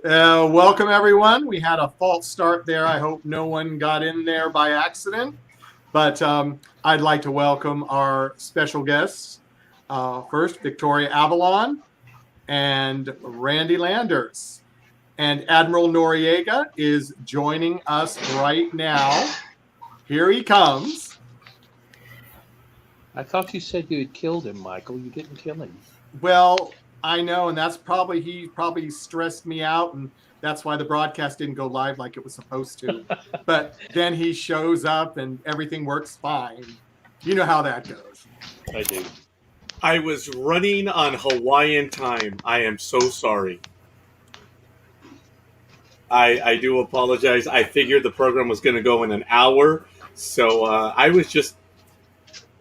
Welcome, everyone. We had a false start there. I hope no one got in there by accident. But I'd like to welcome our special guests. First, Victoria Avalon and Randy Landers. And Admiral Noriega is joining us right now. Here he comes. I thought you said you had killed him, Michael. You didn't kill him. Well, I know, and that's he probably stressed me out, and that's why the broadcast didn't go live like it was supposed to. But then he shows up and everything works fine. You know how that goes. I do. I was running on Hawaiian time. I am so sorry. I do apologize. I figured the program was going to go in an hour, so I wasn't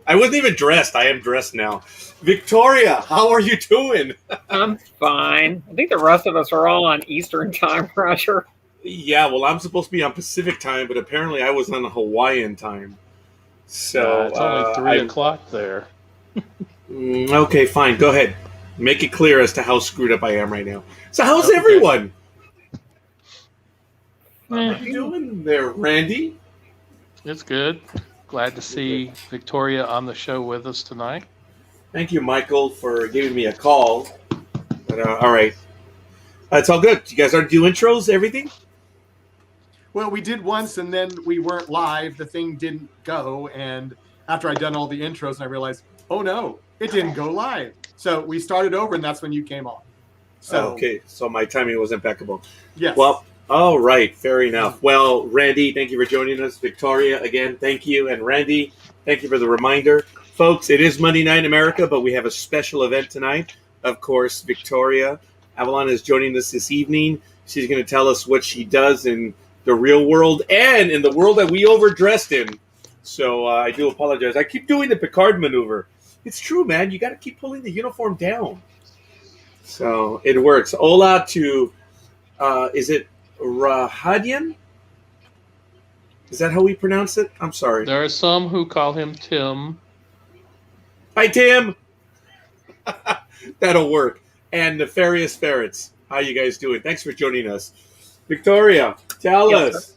even dressed. I am dressed now. Victoria, how are you doing? I'm fine. I think the rest of us are all on Eastern time, Roger. Yeah, well, I'm supposed to be on Pacific time, but apparently I was on Hawaiian time. So it's only 3 o'clock there. Okay, fine. Go ahead. Make it clear as to how screwed up I am right now. So how's everyone? How you doing there, Randy? It's good. Glad to see Victoria on the show with us tonight. Thank you, Michael, for giving me a call. But, all right. It's all good. You guys already do intros, everything? Well, we did once, and then we weren't live. The thing didn't go. And after I'd done all the intros, I realized, oh, no, it didn't go live. So we started over, and that's when you came on. So, okay, so my timing was impeccable. Yes. Well, all right, fair enough. Well, Randy, thank you for joining us. Victoria, again, thank you. And Randy, thank you for the reminder. Folks, it is Monday Night in America, but we have a special event tonight. Of course, Victoria Avalon is joining us this evening. She's going to tell us what she does in the real world and in the world that we overdressed in. So I do apologize. I keep doing the Picard maneuver. It's true, man. You got to keep pulling the uniform down. So it works. Hola to, is it Rahadian? Is that how we pronounce it? I'm sorry. There are some who call him Tim. Hi, Tim. That'll work. And Nefarious Ferrets. How you guys doing? Thanks for joining us. Victoria, tell us.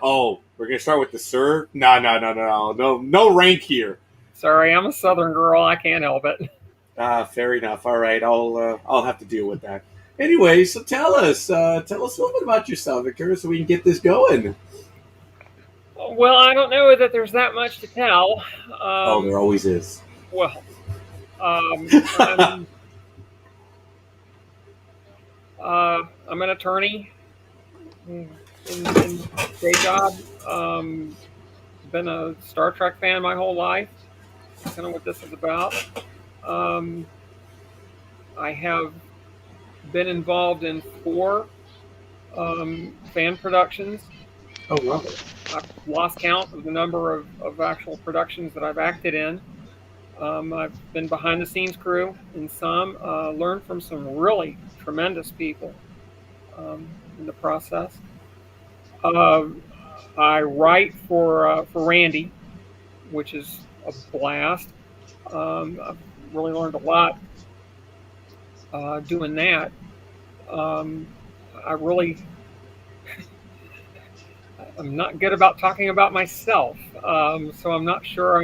Oh, we're going to start with the sir? No rank here. Sorry, I'm a Southern girl. I can't help it. Fair enough. All right, I'll have to deal with that. Anyway, so tell us a little bit about yourself, Victoria, so we can get this going. Well, I don't know that there's that much to tell. There always is. Well, I'm an attorney in day job. Been a Star Trek fan my whole life. That's kind of what this is about. I have been involved in 4 fan productions. Oh, wow. I've lost count of the number of actual productions that I've acted in. I've been behind the scenes crew in some, learned from some really tremendous people in the process. I write for Randy, which is a blast. I've really learned a lot doing that. I'm not good about talking about myself, so I'm not sure.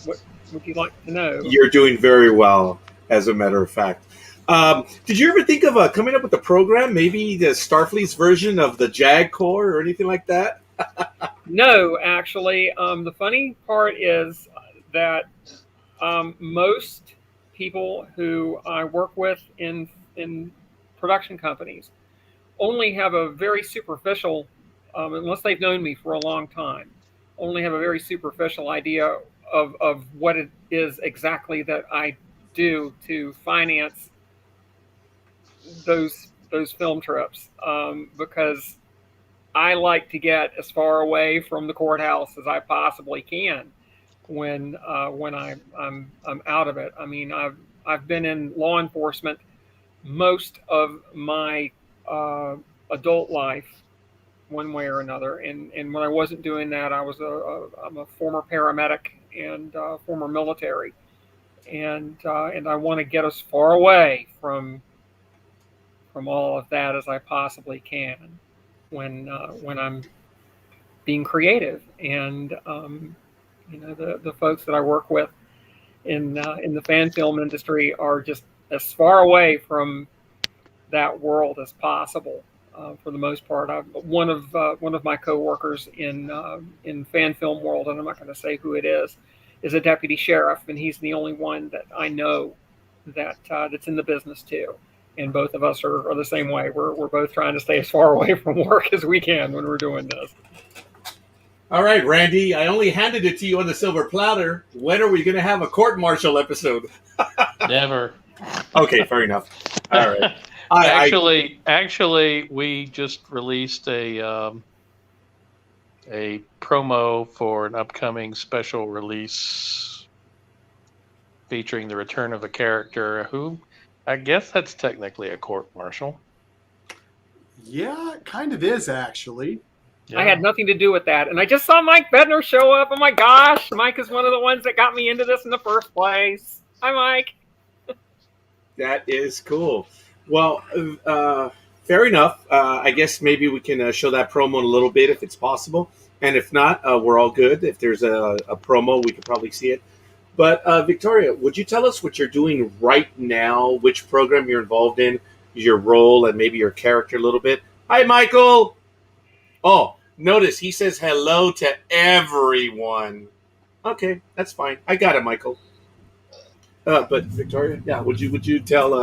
What would you like to know? You're doing very well, as a matter of fact. Did you ever think of coming up with a program, maybe the Starfleet's version of the JAG Corps or anything like that? No, actually. The funny part is that most people who I work with in production companies only have a very superficial, unless they've known me for a long time, only have a very superficial idea of what it is exactly that I do to finance those film trips, because I like to get as far away from the courthouse as I possibly can when I'm out of it. I mean, I've been in law enforcement most of my adult life, one way or another, and when I wasn't doing that, I'm a former paramedic and former military, and I want to get us far away from from all of that as I possibly can when I'm being creative. And the folks that I work with in the fan film industry are just as far away from that world as possible. For the most part, one of my coworkers in fan film world, and I'm not going to say who it is a deputy sheriff, and he's the only one that I know that's in the business too. And both of us are the same way. We're both trying to stay as far away from work as we can when we're doing this. All right, Randy, I only handed it to you on the silver platter. When are we going to have a court-martial episode? Never. Okay, fair enough. All right. Actually, we just released a promo for an upcoming special release featuring the return of a character who, I guess that's technically a court-martial. Yeah, it kind of is, actually. Yeah. I had nothing to do with that. And I just saw Mike Bednar show up. Oh my gosh, Mike is one of the ones that got me into this in the first place. Hi, Mike. That is cool. Well, fair enough. I guess maybe we can show that promo in a little bit if it's possible. And if not, we're all good. If there's a promo, we could probably see it. But Victoria, would you tell us what you're doing right now, which program you're involved in, your role, and maybe your character a little bit? Hi, Michael. Oh, notice he says hello to everyone. Okay, that's fine. I got it, Michael. But Victoria, yeah, would you tell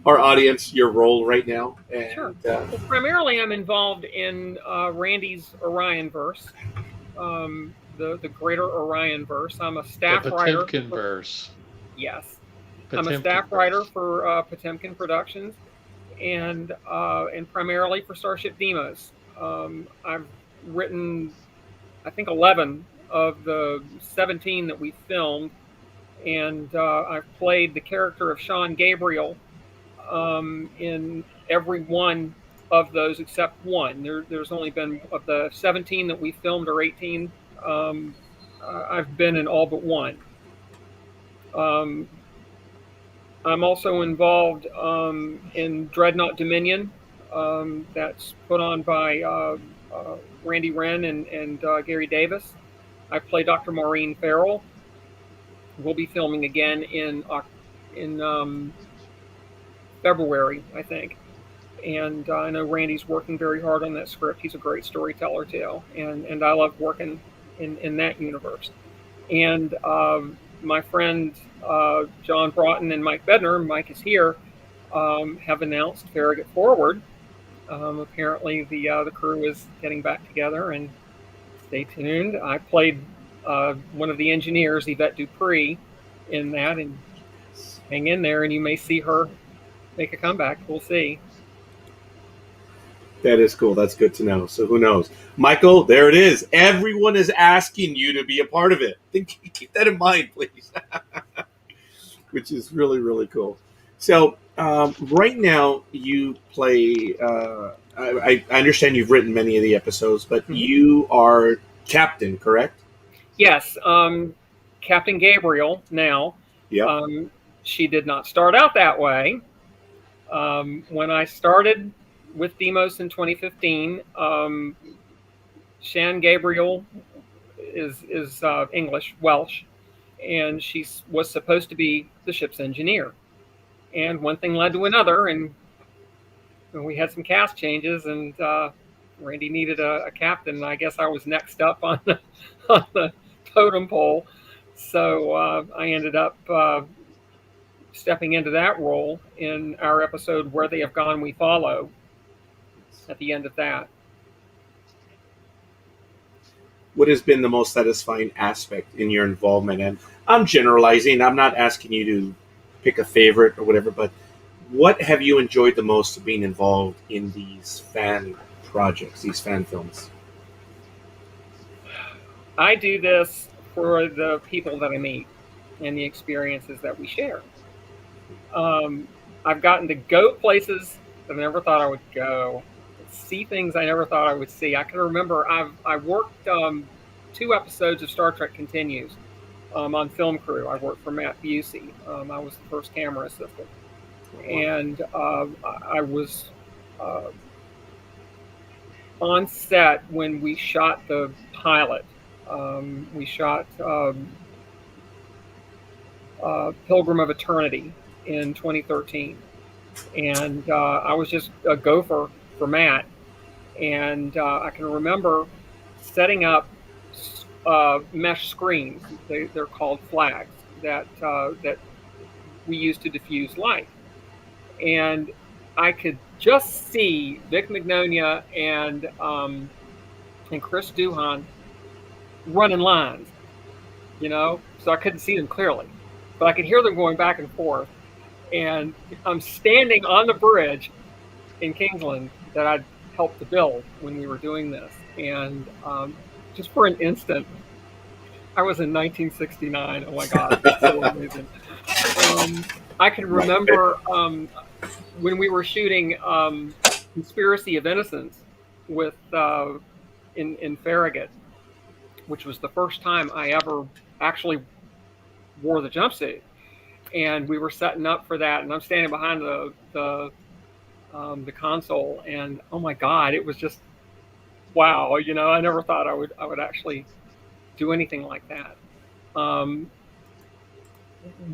our audience your role right now? And, sure. Well, primarily, I'm involved in Randy's Orionverse, the greater Orionverse. I'm a staff writer. Potemkinverse. Yes, I'm a staff writer for Potemkin Productions, and primarily for Starship Deimos. I've written, I think, 11 of the 17 that we filmed. And I've played the character of Sîan Gabriel in every one of those except one. There's only been, of the 17 that we filmed, or 18, I've been in all but one. I'm also involved in Dreadnought Dominion, that's put on by Wrenn and Gary Davis. I play Dr. Maurine Farrell. We'll be filming again in February, I think. And I know Randy's working very hard on that script. He's a great storyteller too, and I love working in that universe. And my friend John Broughton and Mike Bednar, Mike is here, have announced Farragut Forward. Apparently the crew is getting back together, and stay tuned. I played one of the engineers, Yvette Dupree, in that, and hang in there, and you may see her make a comeback. We'll see. That is cool. That's good to know. So who knows? Michael, there it is. Everyone is asking you to be a part of it. Keep that in mind, please. Which is really, really cool. So right now you play, I understand you've written many of the episodes, but you are Captain, correct? Yes, Captain Gabriel now. Yeah. She did not start out that way. When I started with Deimos in 2015, Sîan Gabriel is English, Welsh, and she was supposed to be the ship's engineer. And one thing led to another, and we had some cast changes, and Randy needed a captain, and I guess I was next up on the totem pole. So I ended up stepping into that role in our episode Where They Have Gone We Follow at the end of that. What has been the most satisfying aspect in your involvement? And I'm generalizing. I'm not asking you to pick a favorite or whatever, but what have you enjoyed the most being involved in these fan projects, these fan films? I do this for the people that I meet and the experiences that we share. I've gotten to go places that I never thought I would go, see things I never thought I would see. I can remember I worked 2 episodes of Star Trek Continues on film crew. I worked for Matt Busey. I was the first camera assistant. and I was on set when we shot the pilot. We shot Pilgrim of Eternity in 2013, and I was just a gopher for Matt, and I can remember setting up mesh screens. They're called flags that we use to diffuse light, and I could just see Vic Mignonia and Chris Duhan running lines, so I couldn't see them clearly, but I could hear them going back and forth. And I'm standing on the bridge in Kingsland that I'd helped to build when we were doing this. And just for an instant, I was in 1969. Oh my God, that's so amazing. I can remember when we were shooting Conspiracy of Innocence with in Farragut, which was the first time I ever actually wore the jumpsuit. And we were setting up for that, and I'm standing behind the console, and oh my God, it was just wow. I never thought I would actually do anything like that.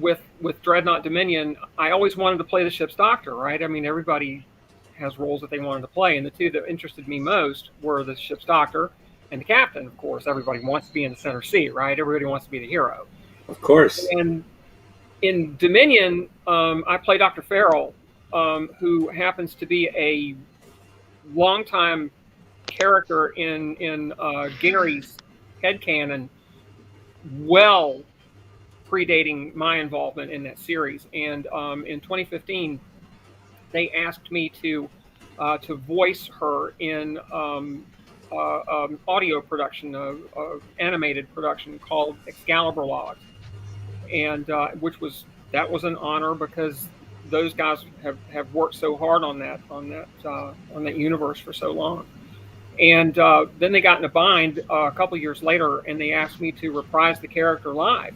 With Dreadnought Dominion, I always wanted to play the ship's doctor, right? I mean, everybody has roles that they wanted to play, and the two that interested me most were the ship's doctor and the captain. Of course, everybody wants to be in the center seat, right? Everybody wants to be the hero. Of course. And in Dominion, I play Dr. Farrell, who happens to be a longtime character in Gary's headcanon, well predating my involvement in that series. And in 2015, they asked me to voice her in audio production, animated production called Excalibur Logs, and that was an honor because those guys have worked so hard on that universe for so long. And then they got in a bind a couple years later, and they asked me to reprise the character live.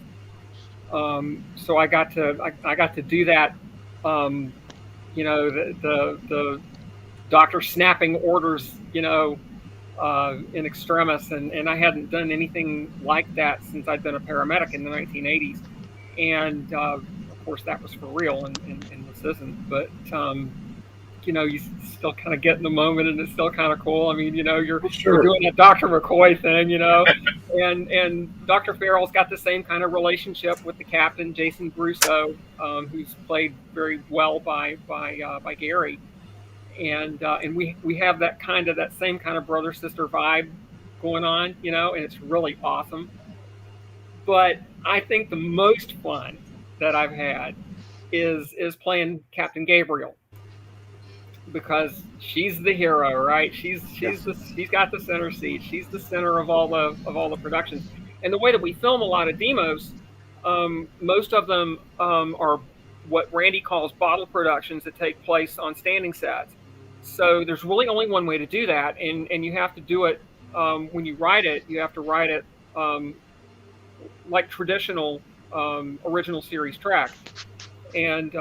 So I got to do that. The doctor snapping orders, in extremis, and I hadn't done anything like that since I'd been a paramedic in the 1980s. And of course, that was for real, and this isn't. But you still kind of get in the moment, and it's still kind of cool. I mean, you're doing that Dr. McCoy thing, and Dr. Farrell's got the same kind of relationship with the captain, Jason Brusso, who's played very well by Gary, and we have that same kind of brother sister vibe going on, and it's really awesome. But I think the most fun that I've had is playing Captain Gabriel, because she's the hero, right? She's got the center seat. She's the center of all the productions. And the way that we film a lot of Deimos, most of them are what Randy calls bottle productions that take place on standing sets. So there's really only one way to do that, and you have to do it when you write it. You have to write it like traditional original series Trek. And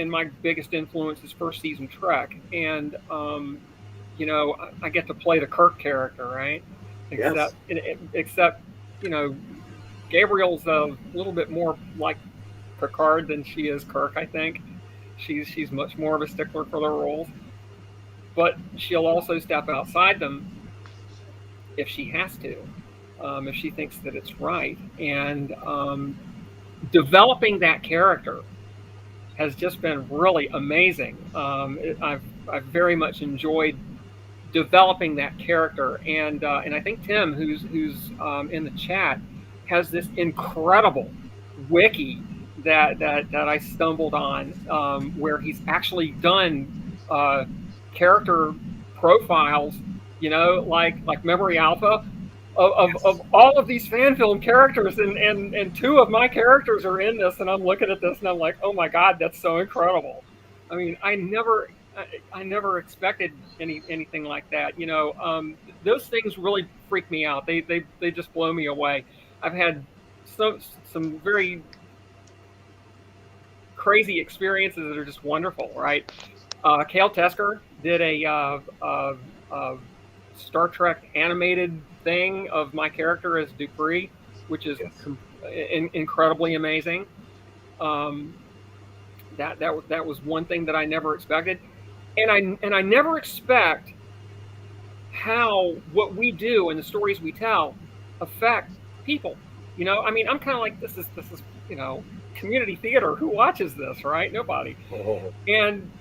my biggest influence is first season Trek, and I get to play the Kirk character, right? Except Gabriel's a little bit more like Picard than she is Kirk. I think she's much more of a stickler for their roles, but she'll also step outside them if she has to, if she thinks that it's right. And developing that character has just been really amazing. I've very much enjoyed developing that character, and I think Tim, who's in the chat, has this incredible wiki that I stumbled on, where he's actually done character profiles, like Memory Alpha, of all of these fan film characters, and two of my characters are in this, and I'm looking at this and I'm like, oh my God, that's so incredible. I mean, I never expected anything like that. Those things really freak me out. They just blow me away. I've had some very crazy experiences that are just wonderful, right? Cale Tesker did a Star Trek animated thing of my character as Dupree, which is incredibly amazing. That was one thing that I never expected, and I never expect how what we do and the stories we tell affect people. I mean, I'm kind of like, this is community theater. Who watches this, right? Nobody. And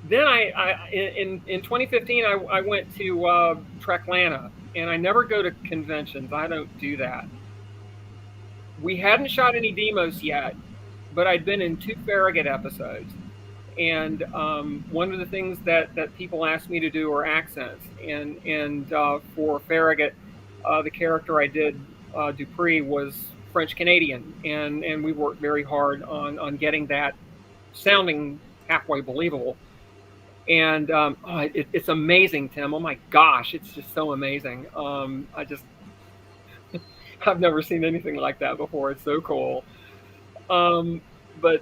then in 2015 I went to Treklana, and I never go to conventions. I don't do that. We hadn't shot any Deimos yet, but I'd been in 2 Farragut episodes. And one of the things that people asked me to do are accents. And for Farragut, the character I did, Dupree, was French Canadian, and we worked very hard on getting that sounding halfway believable. And it's amazing, Tim. Oh my gosh, it's just so amazing. I've never seen anything like that before. It's so cool. But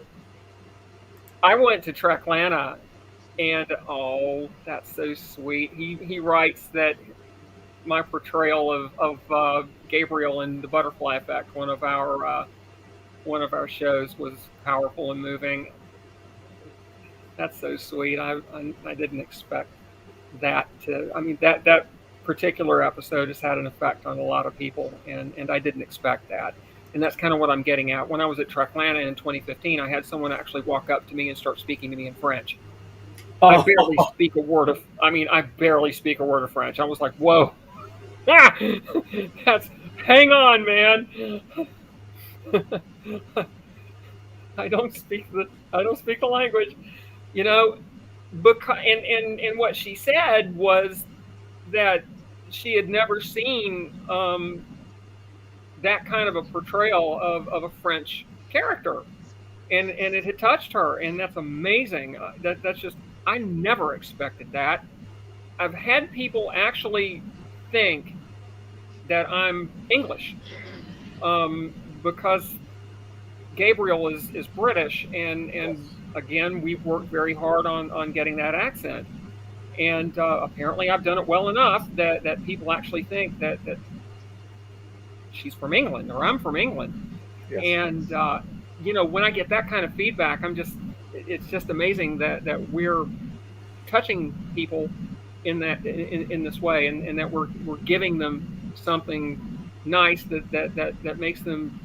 I went to Treklana, and that's so sweet. He writes that my portrayal of Gabriel in The Butterfly Effect, one of our shows, was powerful and moving. That's so sweet. I didn't expect that to. I mean, that particular episode has had an effect on a lot of people, and I didn't expect that. And that's kind of what I'm getting at. When I was at Treklana in 2015, I had someone actually walk up to me and start speaking to me in French. I barely speak a word of French. I was like, whoa. Hang on, man. I don't speak the language, because and what she said was that she had never seen that kind of a portrayal of a French character, and it had touched her, and that's amazing. That's just, I never expected that. I've had people actually think that I'm English, because Gabriel is British, and again, we've worked very hard on getting that accent, and apparently I've done it well enough that people actually think that she's from England, or I'm from England. Yes. And when I get that kind of feedback, it's just amazing that we're touching people in this way, and that we're giving them something nice that makes them,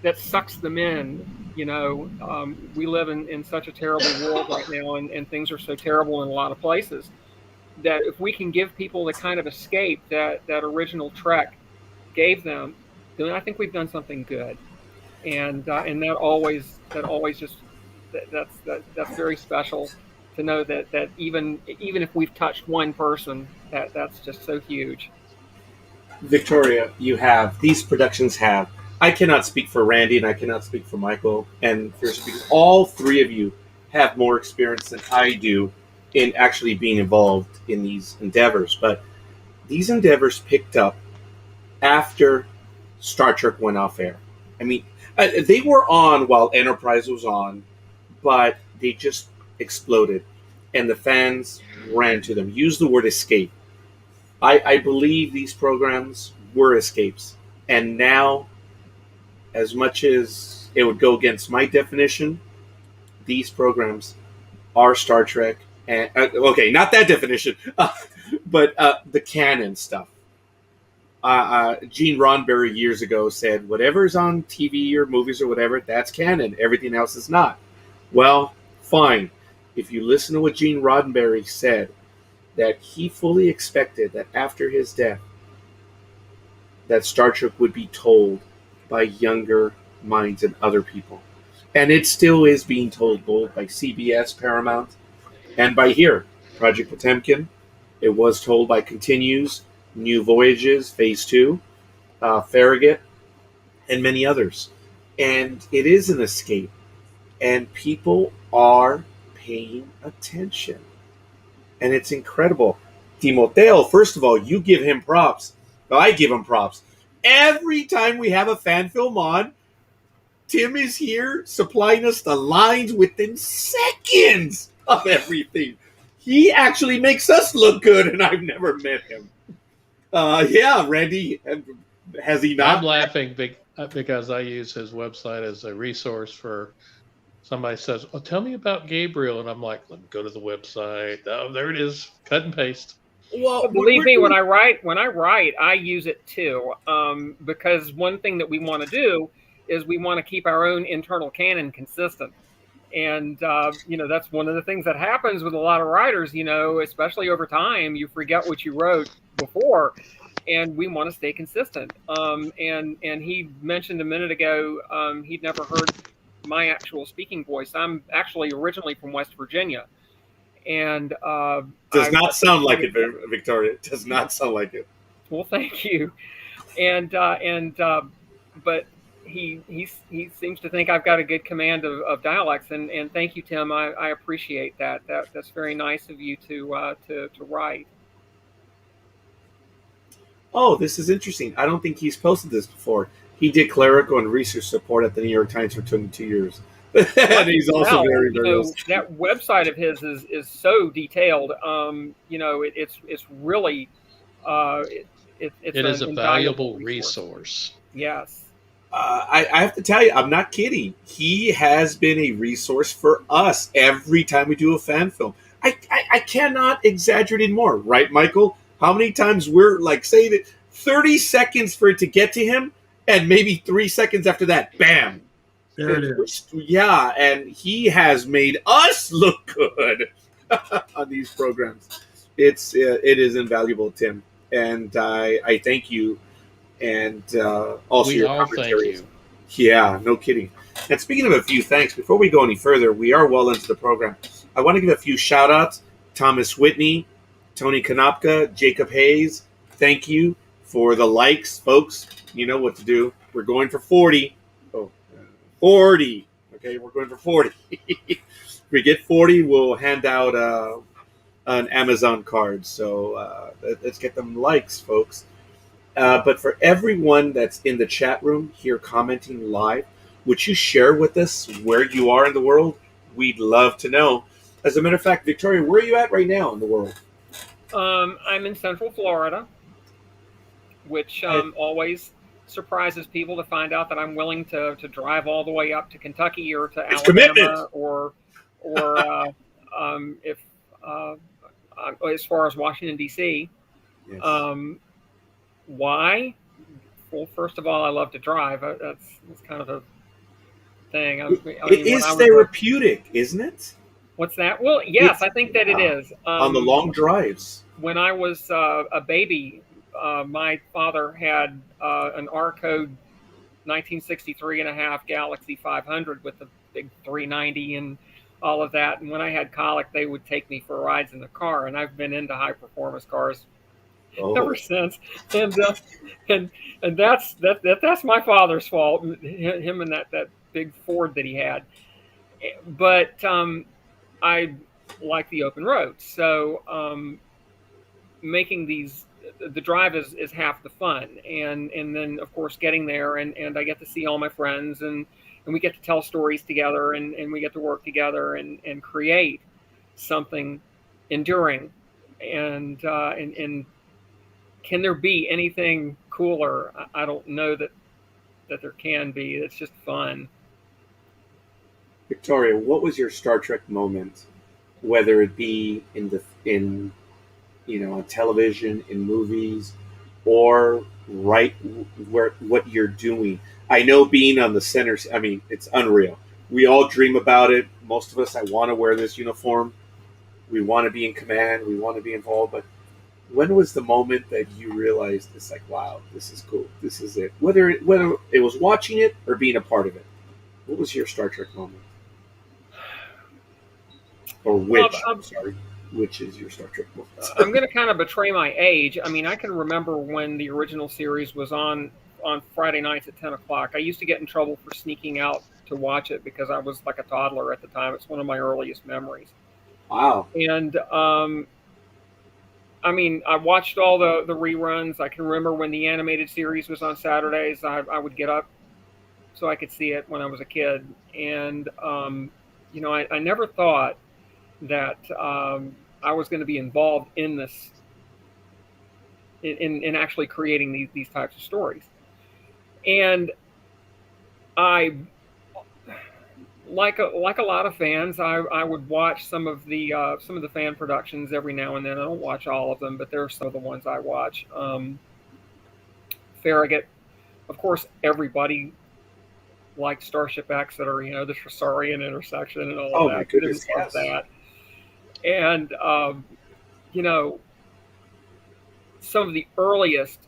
that sucks them in. We live in such a terrible world right now, and things are so terrible in a lot of places, that if we can give people the kind of escape that original Trek gave them, then I think we've done something good. And that always just, that's very special to know that even if we've touched one person, that's just so huge. Victoria, these productions have. I cannot speak for Randy, and I cannot speak for Michael, and for speakers. All 3 of you have more experience than I do in actually being involved in these endeavors. But these endeavors picked up after Star Trek went off air. I mean, they were on while Enterprise was on, but they just exploded, and the fans ran to them. Use the word escape. I believe these programs were escapes, and now, as much as it would go against my definition, these programs are Star Trek. And okay, not that definition, but the canon stuff. Gene Roddenberry years ago said, whatever's on TV or movies or whatever, that's canon. Everything else is not. Well, fine. If you listen to what Gene Roddenberry said, that he fully expected that after his death, that Star Trek would be told by younger minds and other people. And it still is being told both by CBS, Paramount, and by here, Project Potemkin. It was told by Continues, New Voyages, Phase 2, Farragut, and many others. And it is an escape. And people are paying attention. And it's incredible. Timoteo, first of all, you give him props. Well, I give him props. Every time we have a fan film on, Tim is here supplying us the lines within seconds of everything. He actually makes us look good, and I've never met him. Yeah, Randy, has he not? I'm laughing because I use his website as a resource for somebody says, "Oh, tell me about Gabriel," and I'm like, "Let me go to the website." Oh, there it is. Cut and paste. Well, Believe me, when I write, I use it too. Because one thing that we want to do is we want to keep our own internal canon consistent. And, that's one of the things that happens with a lot of writers, especially over time, you forget what you wrote before, and we want to stay consistent. And he mentioned a minute ago, he'd never heard my actual speaking voice. I'm actually originally from West Virginia. And does not sound like it, Victoria. It does not sound like it. Well, thank you. But he seems to think I've got a good command of dialects, and thank you, Tim. I appreciate that. That's very nice of you to write. Oh, this is interesting. I don't think he's posted this before. He did clerical and research support at the New York Times for 22 years. And he's also very that website of his is so detailed. It's really it is a valuable resource. Yes. I have to tell you, I'm not kidding. He has been a resource for us every time we do a fan film. I cannot exaggerate it more, right, Michael? How many times we're like saying it 30 seconds for it to get to him, and maybe 3 seconds after that, bam. There it is. Yeah, and he has made us look good on these programs. It is invaluable, Tim, and I thank you, and also we your all commentaries. thank you. Yeah, no kidding. And speaking of a few thanks, before we go any further, we are well into the program. I want to give a few shout-outs. Thomas Whitney, Tony Konopka, Jacob Hayes, thank you for the likes, folks. You know what to do. We're going for 40. 40. Okay, we're going for 40. If we get 40, we'll hand out an Amazon card. So let's get them likes, folks. But for everyone that's in the chat room here commenting live, would you share with us where you are in the world? We'd love to know. As a matter of fact, Victoria, where are you at right now in the world? I'm in Central Florida, which always surprises people to find out that I'm willing to drive all the way up to Kentucky or to Alabama or if as far as Washington D.C. Yes. Why? Well, first of all, I love to drive. That's kind of a thing. It is therapeutic, isn't it? What's that? Well, yes, I think that it is. On the long drives. When I was a baby, my father had an R-code 1963 and a half Galaxy 500 with the big 390 and all of that. And when I had colic, they would take me for rides in the car. And I've been into high performance cars ever since. And that's my father's fault. Him and that big Ford that he had. But I like the open road. So making the drive is half the fun, and then of course getting there and I get to see all my friends and we get to tell stories together and we get to work together and create something enduring and can there be anything cooler? I don't know that there can be. It's just fun. Victoria, what was your Star Trek moment, whether it be in on television, in movies, or right where what you're doing? I know being on the center, I mean, it's unreal. We all dream about it. Most of us, I want to wear this uniform. We want to be in command. We want to be involved. But when was the moment that you realized it's like, wow, this is cool. This is it. Whether it was watching it or being a part of it. What was your Star Trek moment? Or which? I'm sorry. Which is your Star Trek moment? I'm going to kind of betray my age. I mean, I can remember when the original series was on Friday nights at 10 o'clock. I used to get in trouble for sneaking out to watch it because I was like a toddler at the time. It's one of my earliest memories. Wow. And, I mean, I watched all the reruns. I can remember when the animated series was on Saturdays. I would get up so I could see it when I was a kid. And I never thought that I was going to be involved in this, in actually creating these types of stories. And I, like a lot of fans, I would watch some of the fan productions every now and then. I don't watch all of them, but there are some of the ones I watch. Farragut, of course, everybody liked Starship Exeter, the Trisarian intersection and all Oh of my that. goodness, Didn't love yes. that. And some of the earliest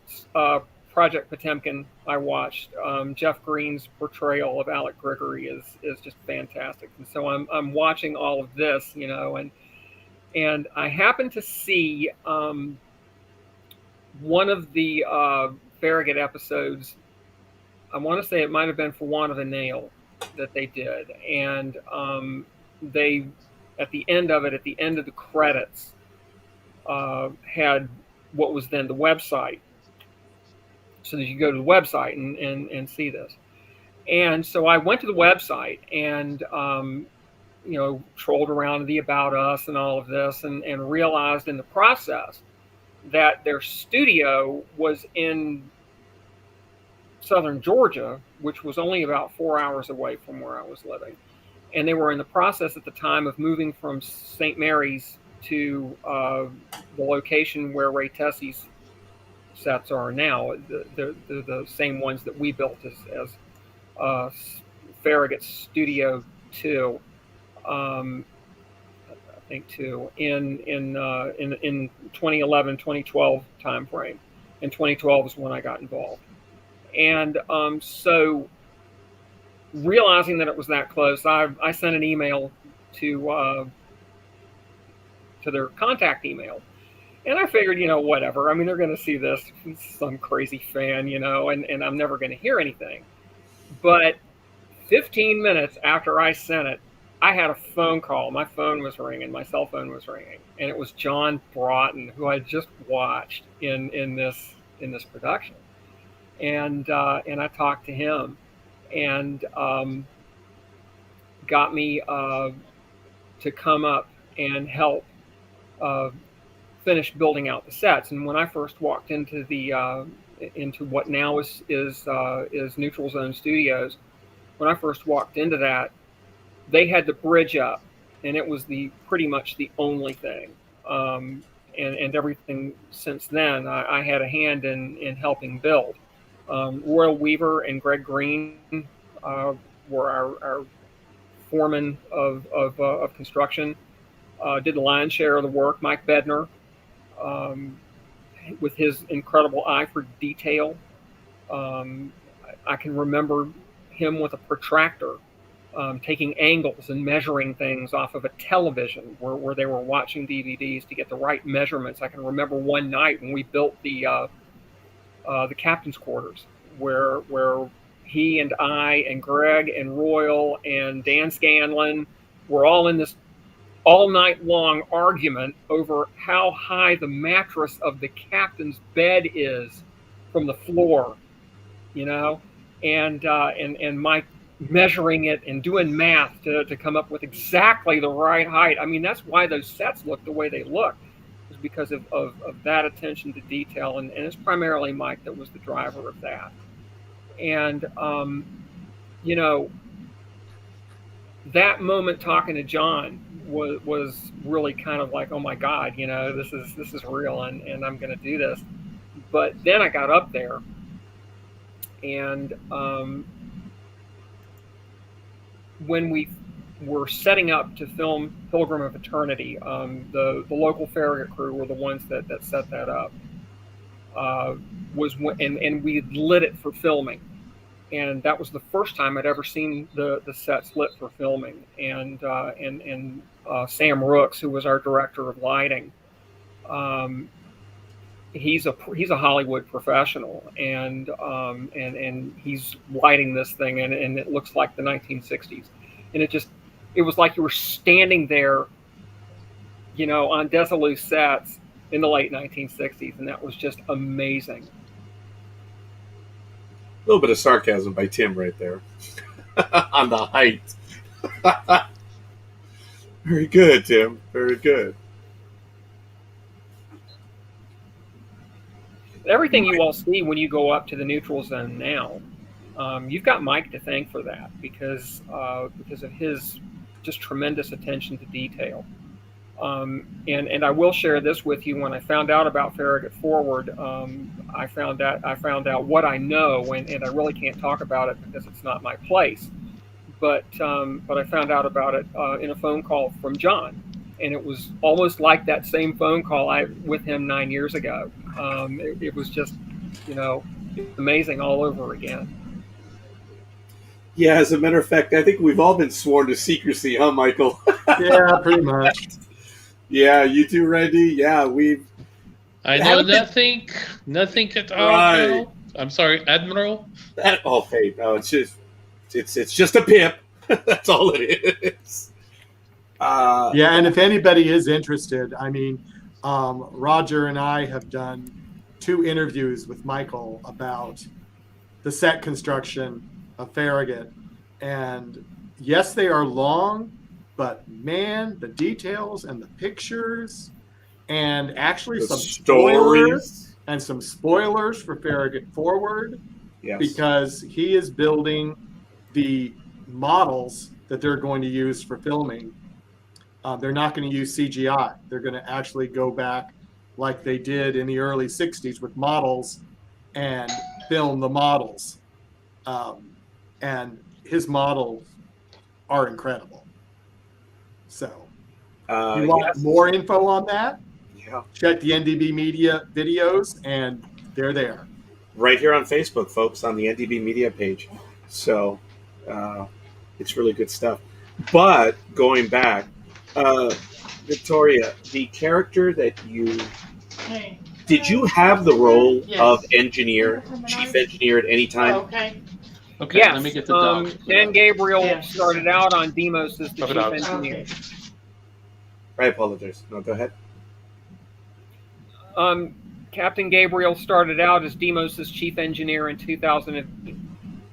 Project Potemkin I watched, Jeff Green's portrayal of Alec Gregory is just fantastic. And so I'm watching all of this, and I happened to see one of the Farragut episodes. I want to say it might have been For Want of a Nail that they did, and they, at the end of the credits, had what was then the website, so that you go to the website and see this. And so I went to the website and trolled around the About Us and all of this, and realized in the process that their studio was in southern Georgia, which was only about 4 hours away from where I was living. And they were in the process at the time of moving from St. Mary's to the location where Ray Tessie's sets are now, the same ones that we built as Farragut Studio 2, I think 2, in 2011, 2012 timeframe. And 2012 is when I got involved. And so, realizing that it was that close, I sent an email to their contact email. And I figured, whatever. I mean, they're going to see this, some crazy fan, and I'm never going to hear anything. But 15 minutes after I sent it, I had a phone call. My phone was ringing. My cell phone was ringing. And it was John Broughton, who I just watched in this production. And I talked to him, and got me to come up and help finish building out the sets. And when I first walked into into what now is Neutral Zone Studios, when I first walked into that, they had the bridge up, and it was pretty much the only thing. And everything since then, I had a hand in helping build. Royal Weaver and Greg Green were our foremen of construction. Did the lion's share of the work. Mike Bednar, with his incredible eye for detail. I can remember him with a protractor, taking angles and measuring things off of a television where they were watching DVDs to get the right measurements. I can remember one night when we built the captain's quarters, where he and I and Greg and Royal and Dan Scanlon were all in this all-night long argument over how high the mattress of the captain's bed is from the floor, and Mike measuring it and doing math to come up with exactly the right height. I mean, that's why those sets look the way they look, is because of that attention to detail, and it's primarily Mike that was the driver of that. And that moment talking to John was really kind of like, oh my God, this is real, and I'm going to do this. But then I got up there, and when we were setting up to film Pilgrim of Eternity, the local Farragut crew were the ones that set that up. And we lit it for filming. And that was the first time I'd ever seen the sets lit for filming. And Sam Rooks, who was our director of lighting, he's a Hollywood professional, and he's lighting this thing, and it looks like the 1960s. And it was like you were standing there, on Desilu sets in the late 1960s, and that was just amazing. little bit of sarcasm by Tim right there on the height. Very good, Tim. Very good. Everything you all see when you go up to the neutral zone now, you've got Mike to thank for that because of his just tremendous attention to detail. And I will share this with you. When I found out about Farragut Forward, I found out what I know, and I really can't talk about it because it's not my place. But I found out about it in a phone call from John, and it was almost like that same phone call with him 9 years ago. It was just, amazing all over again. Yeah, as a matter of fact, I think we've all been sworn to secrecy, huh, Michael? Yeah, pretty much. Yeah, you too, Randy. Yeah, I know nothing at all. Right. I'm sorry, Admiral. Hey, no, it's just a pip. That's all it is. Yeah, and if anybody is interested, I mean, Roger and I have done 2 interviews with Michael about the set construction of Farragut. And yes, they are long, but man, the details and the pictures and actually The some stories. spoilers for Farragut Forward, Yes. because he is building the models that they're going to use for filming. They're not going to use CGI. They're going to actually go back like they did in the early 60s with models and film the models. And his models are incredible. So you want Yes. more info on that? Yeah. Check the NDB Media videos, and they're there. Right here on Facebook, folks, on the NDB Media page. So it's really good stuff. But going back, Victoria, the character that did you have the role of engineer, chief engineer at any time? Okay. Okay, Yes, let me get the dog. Sîan Gabriel Yes. started out on Deimos as the Cover chief dogs. engineer. Okay. I apologize. No, go ahead. Captain Gabriel started out as Deimos' chief engineer in 2000.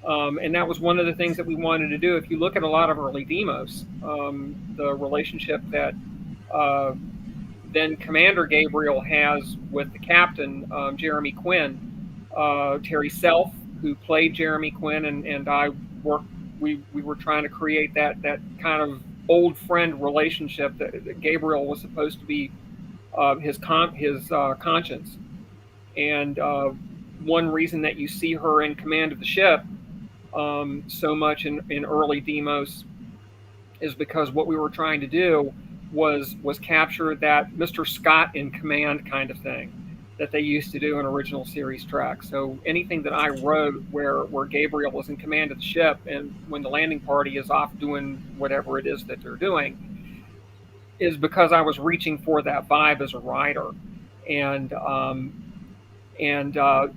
And that was one of the things that we wanted to do. If you look at a lot of early Deimos, the relationship that then Commander Gabriel has with the captain, Jeremy Quinn, Terry Self, who played Jeremy Quinn, and I worked. We were trying to create that kind of old friend relationship that Gabriel was supposed to be his conscience. And one reason that you see her in command of the ship so much in early Deimos is because what we were trying to do was capture that Mr. Scott in command kind of thing that they used to do in original series Trek. So anything that I wrote where Gabriel was in command of the ship, and when the landing party is off doing whatever it is that they're doing, is because I was reaching for that vibe as a writer. And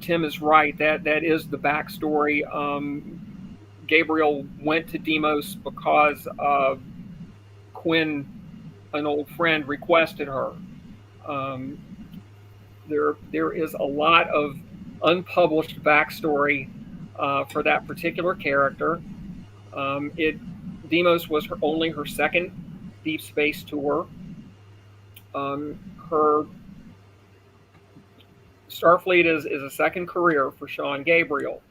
Tim is right. That is the backstory. Gabriel went to Deimos because Quinn, an old friend, requested her. There is a lot of unpublished backstory for that particular character. Deimos was only her second deep space tour. Her Starfleet is a second career for Sîan Gabriel.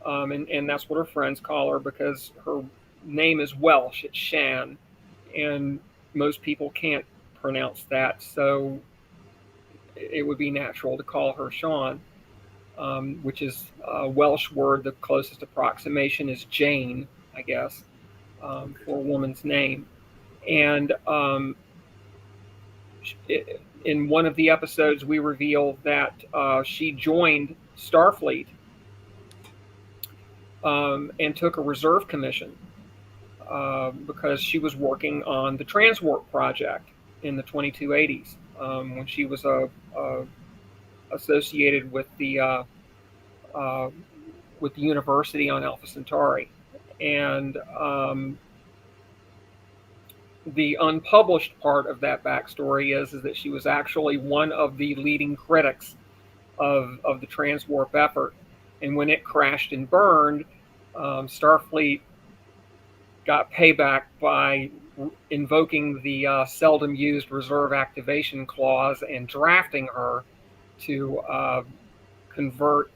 And that's what her friends call her because her name is Welsh. It's Shan, and most people can't pronounce that, so it would be natural to call her Sîan, which is a Welsh word. The closest approximation is Jane, I guess, for a woman's name. And in one of the episodes, we reveal that she joined Starfleet and took a reserve commission because she was working on the Transwarp project in the 2280s when she was associated with the university on Alpha Centauri. And the unpublished part of that backstory is that she was actually one of the leading critics of the Transwarp effort. And when it crashed and burned, Starfleet got payback by invoking the seldom used reserve activation clause and drafting her to convert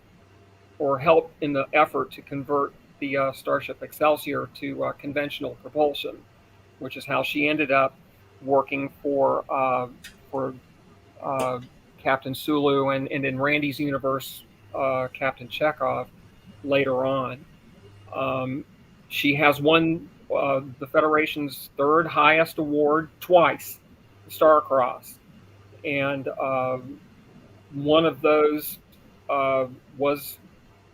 or help in the effort to convert the Starship Excelsior to conventional propulsion, which is how she ended up working for Captain Sulu and in Randy's universe, Captain Chekhov later on. She has won the Federation's third highest award twice, the Star Cross. And one of those was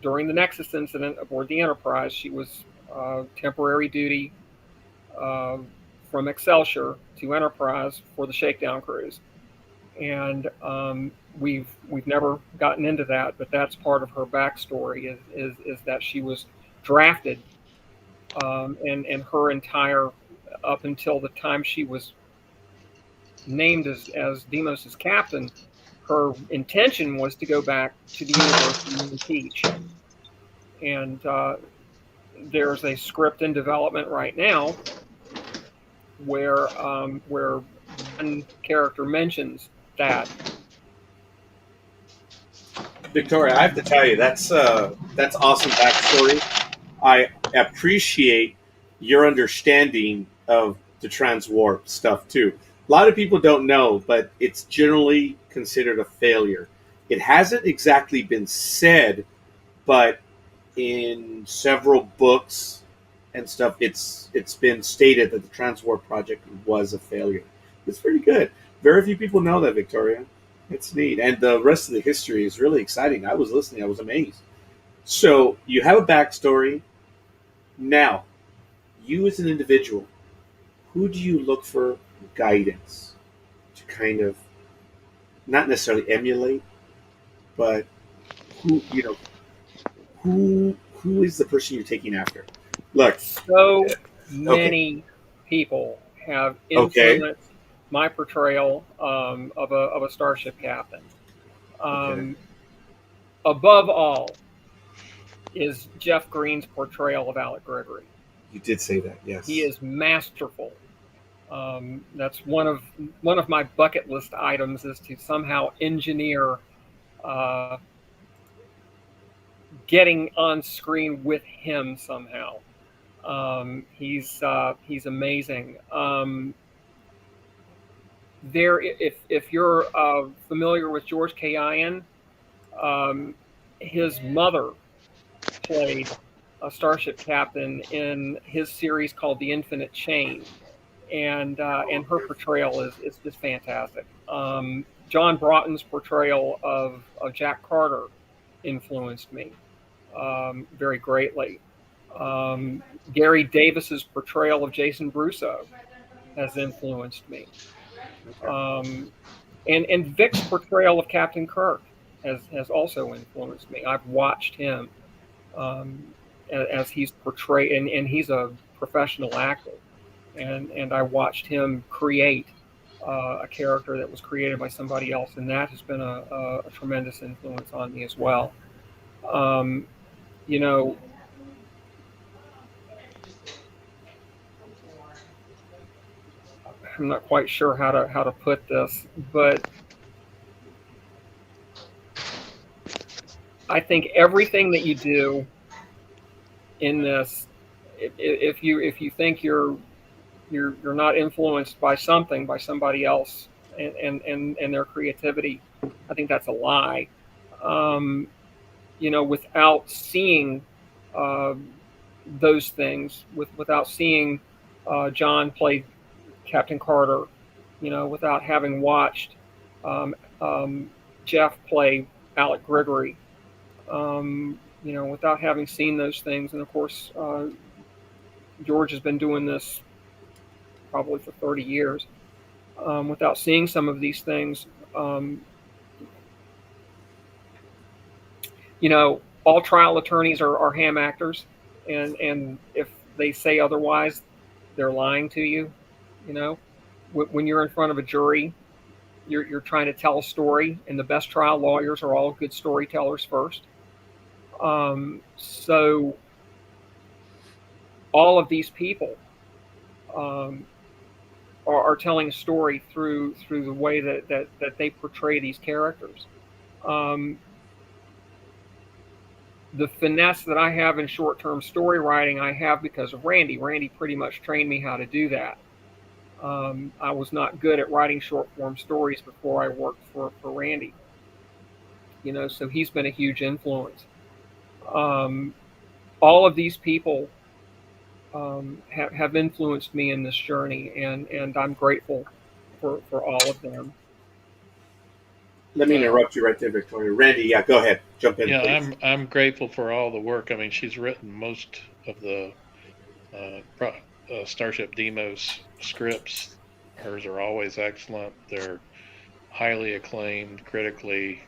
during the Nexus incident aboard the Enterprise. She was temporary duty from Excelsior to Enterprise for the shakedown cruise. And we've never gotten into that, but that's part of her backstory is that she was drafted, and her entire, up until the time she was named as Deimos' captain, her intention was to go back to the university and teach. And there's a script in development right now where one character mentions that. Victoria, I have to tell you, that's awesome backstory. I appreciate your understanding of the transwarp stuff too. A lot of people don't know, but it's generally considered a failure. It hasn't exactly been said, but in several books and stuff, it's been stated that the transwarp project was a failure. It's pretty good. Very few people know that, Victoria. It's neat. And the rest of the history is really exciting. I was listening. I was amazed. So you have a backstory. Now, you as an individual, who do you look for guidance to kind of not necessarily emulate, but who is the person you're taking after? Look, so many people have influenced my portrayal of a starship captain. Above all is Jeff Green's portrayal of Alec Gregory. You did say that, yes. He is masterful. That's one of my bucket list items, is to somehow engineer getting on screen with him somehow. He's amazing. If you're familiar with George K. Ian, his mother played a starship captain in his series called The Infinite Chain, and her portrayal is just fantastic. John Broughton's portrayal of Jack Carter influenced me very greatly. Gary Davis's portrayal of Jason Brusso has influenced me. And Vic's portrayal of Captain Kirk has also influenced me. I've watched him as he's portrayed, and he's a professional actor, and I watched him create a character that was created by somebody else, and that has been a tremendous influence on me as well. I'm not quite sure how to put this, but I think everything that you do in this, if you think you're not influenced by somebody else and their creativity, I think that's a lie. Without seeing those things, without seeing John play Captain Carter, without having watched Jeff play Alec Gregory, without having seen those things, and of course George has been doing this probably for 30 years. Without seeing some of these things, all trial attorneys are ham actors, and if they say otherwise, they're lying to you. When you're in front of a jury, you're trying to tell a story, and the best trial lawyers are all good storytellers first. So all of these people are telling a story through the way that they portray these characters. The finesse that I have in short-term story writing, I have because of Randy. Randy pretty much trained me how to do that. I was not good at writing short-form stories before I worked for Randy. So he's been a huge influence. All of these people have influenced me in this journey, and I'm grateful for all of them. Let me interrupt you right there, Victoria. Randy, yeah, go ahead. Jump in, Yeah, please. I'm grateful for all the work. I mean, she's written most of the Starship Deimos scripts. Hers are always excellent. They're highly acclaimed, critically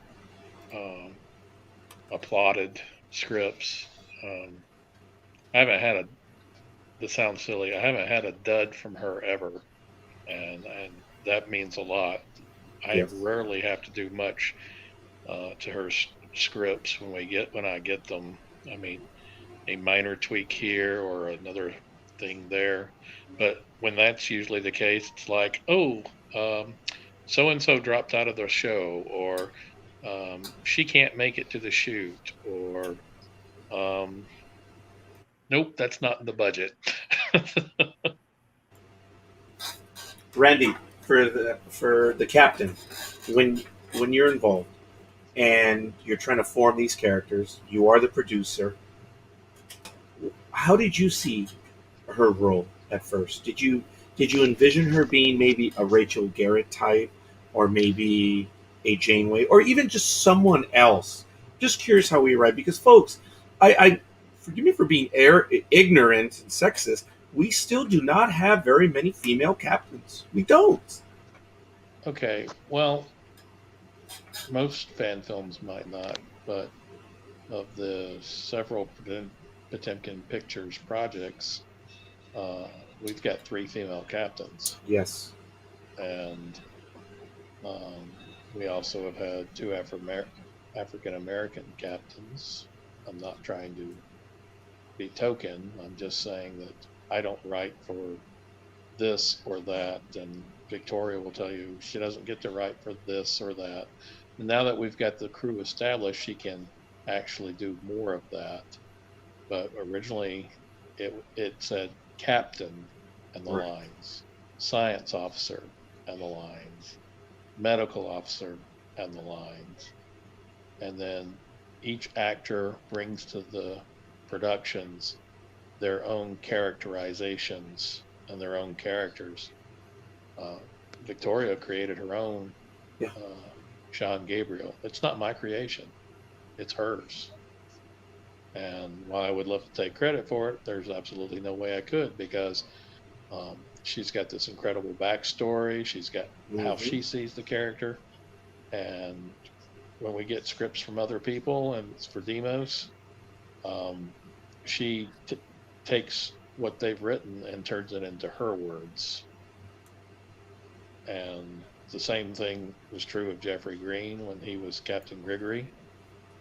applauded scripts. I haven't had a. This sounds silly. I haven't had a dud from her ever, and that means a lot. I Yes. rarely have to do much to her scripts when I get them. I mean, a minor tweak here or another thing there, but when that's usually the case, it's like, oh, so and so dropped out of the show, or she can't make it to the shoot, or nope, that's not in the budget. Randy, for the captain, when you're involved and you're trying to form these characters, you are the producer. How did you see her role at first? Did you envision her being maybe a Rachel Garrett type, or maybe a Janeway, or even just someone else? Just curious how we write, because folks, I forgive me for being ignorant and sexist. We still do not have very many female captains. We don't. Okay, well, most fan films might not, but of the several Potemkin Pictures projects, we've got 3 female captains, Yes. and we also have had 2 African American captains. I'm not trying to be token. I'm just saying that I don't write for this or that, and Victoria will tell you she doesn't get to write for this or that. And now that we've got the crew established, she can actually do more of that. But originally, it said captain and the Right. lines, science officer and the lines, medical officer and the lines, and then each actor brings to the productions their own characterizations and their own characters. Victoria created her own Yeah. Sîan Gabriel. It's not my creation, it's hers. And while I would love to take credit for it, there's absolutely no way I could, because she's got this incredible backstory. She's got how Mhm. she sees the character. And when we get scripts from other people, and it's for Deimos, she takes what they've written and turns it into her words. And the same thing was true of Jeffrey Green when he was Captain Gregory,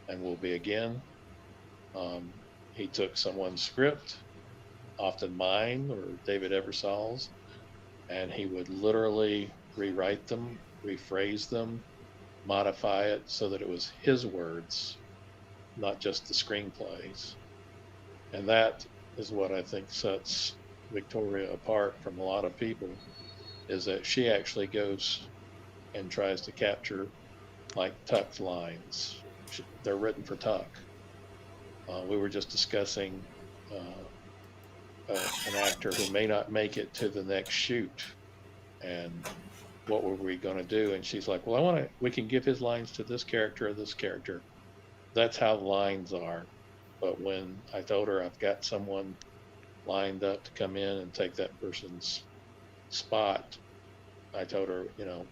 and will be again. He took someone's script, often mine or David Eversall's, and he would literally rewrite them, rephrase them, modify it so that it was his words, not just the screenplays. And that is what I think sets Victoria apart from a lot of people, is that she actually goes and tries to capture like Tuck's lines. They're written for Tuck. We were just discussing an actor who may not make it to the next shoot, and what were we going to do? And she's like, well, we can give his lines to this character or this character. That's how lines are. But when I told her I've got someone lined up to come in and take that person's spot, I told her,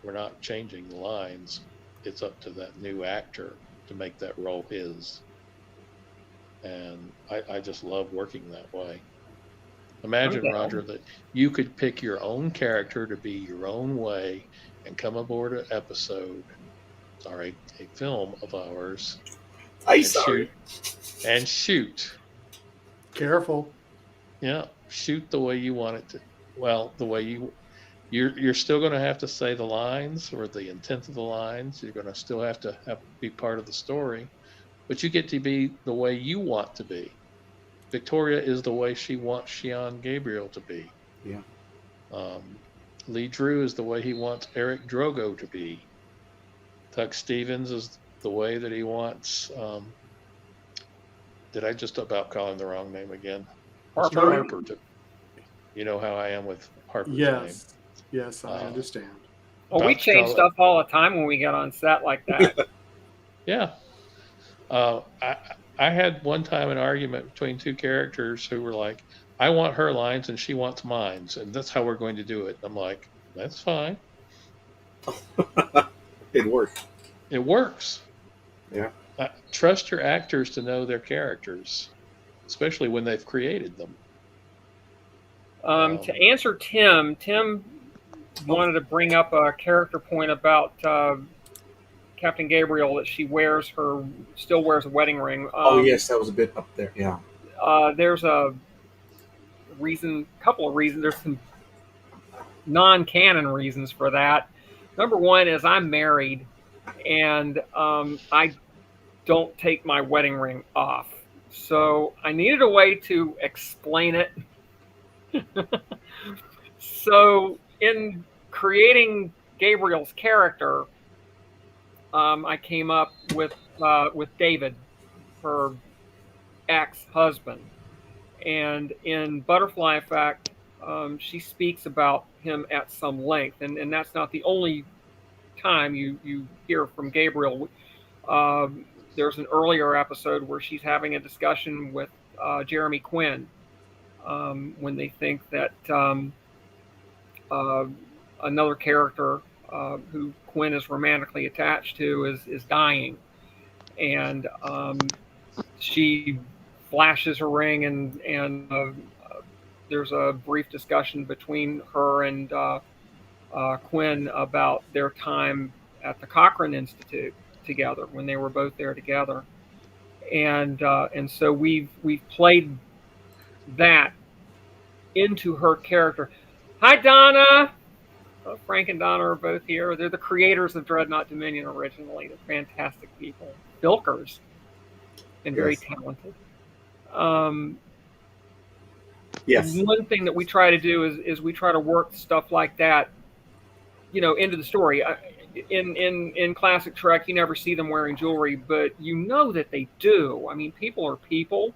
we're not changing the lines. It's up to that new actor to make that role his. And I just love working that way. Imagine, Okay. Roger, that you could pick your own character to be your own way and come aboard a film of ours I'm and sorry. and shoot. Careful. Yeah, shoot the way you want it to. Well, the way you're still going to have to say the lines or the intent of the lines. You're going to still have to be part of the story, but you get to be the way you want to be. Victoria is the way she wants Sîan Gabriel to be. Yeah. Lee Drew is the way he wants Eric Drogo to be. Tuck Stevens is the way that he wants. Did I just about call him the wrong name again? Harper. Mr. Harper. You know how I am with Harper's name. Yes, I understand. Well, we change stuff all the time when we get on set like that. Yeah. I had one time an argument between two characters who were like, I want her lines and she wants mine, and that's how we're going to do it. I'm like, that's fine. It worked. It works. Yeah. Trust your actors to know their characters, especially when they've created them. To answer Tim wanted to bring up a character point about Captain Gabriel, that she still wears a wedding ring. Oh yes, that was a bit up there. Yeah. There's a couple of reasons. There's some non-canon reasons for that. Number one is I'm married, and I don't take my wedding ring off. So I needed a way to explain it. So in creating Gabriel's character, I came up with David, her ex-husband, and in Butterfly Effect, she speaks about him at some length, and that's not the only time you hear from Gabriel. There's an earlier episode where she's having a discussion with Jeremy Quinn when they think that another character who Quinn is romantically attached to is dying, and she flashes her ring, and there's a brief discussion between her and Quinn about their time at the Cochrane Institute together when they were both there together, and so we've played that into her character. Hi, Donna. Frank and Donna are both here. They're the creators of Dreadnought Dominion originally. They're fantastic people, bilkers, and very talented. Yes. One thing that we try to do is we try to work stuff like that, into the story. In classic Trek, you never see them wearing jewelry, but you know that they do. I mean, people are people,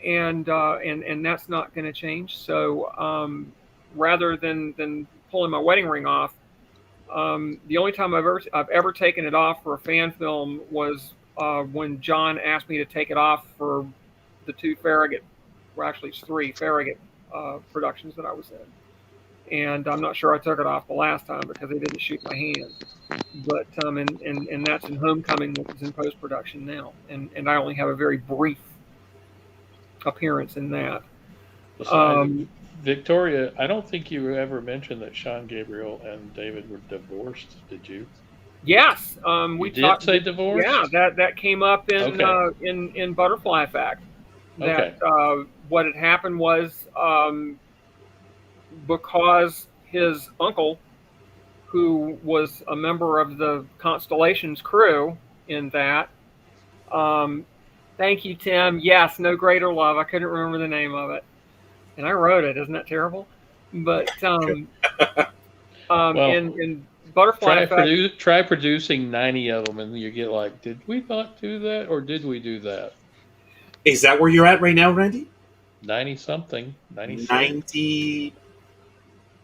and that's not going to change. So rather than pulling my wedding ring off, the only time I've ever taken it off for a fan film was when John asked me to take it off for the two Farragut, well, actually it's three Farragut productions that I was in. And I'm not sure I took it off the last time because they didn't shoot my hand. But and that's in Homecoming, which is in post-production now. And I only have a very brief appearance in that. Victoria, I don't think you ever mentioned that Sîan Gabriel and David were divorced, did you? Yes. We did say divorced? Yeah, that came up in Butterfly Effect. That what had happened was because his uncle, who was a member of the Constellation's crew in that, thank you, Tim. Yes, No Greater Love. I couldn't remember the name of it. And I wrote it. Isn't that terrible? But in Butterfly Effect, try producing 90 of them, and you get like, did we not do that, or did we do that? Is that where you're at right now, Randy? 90-something. 90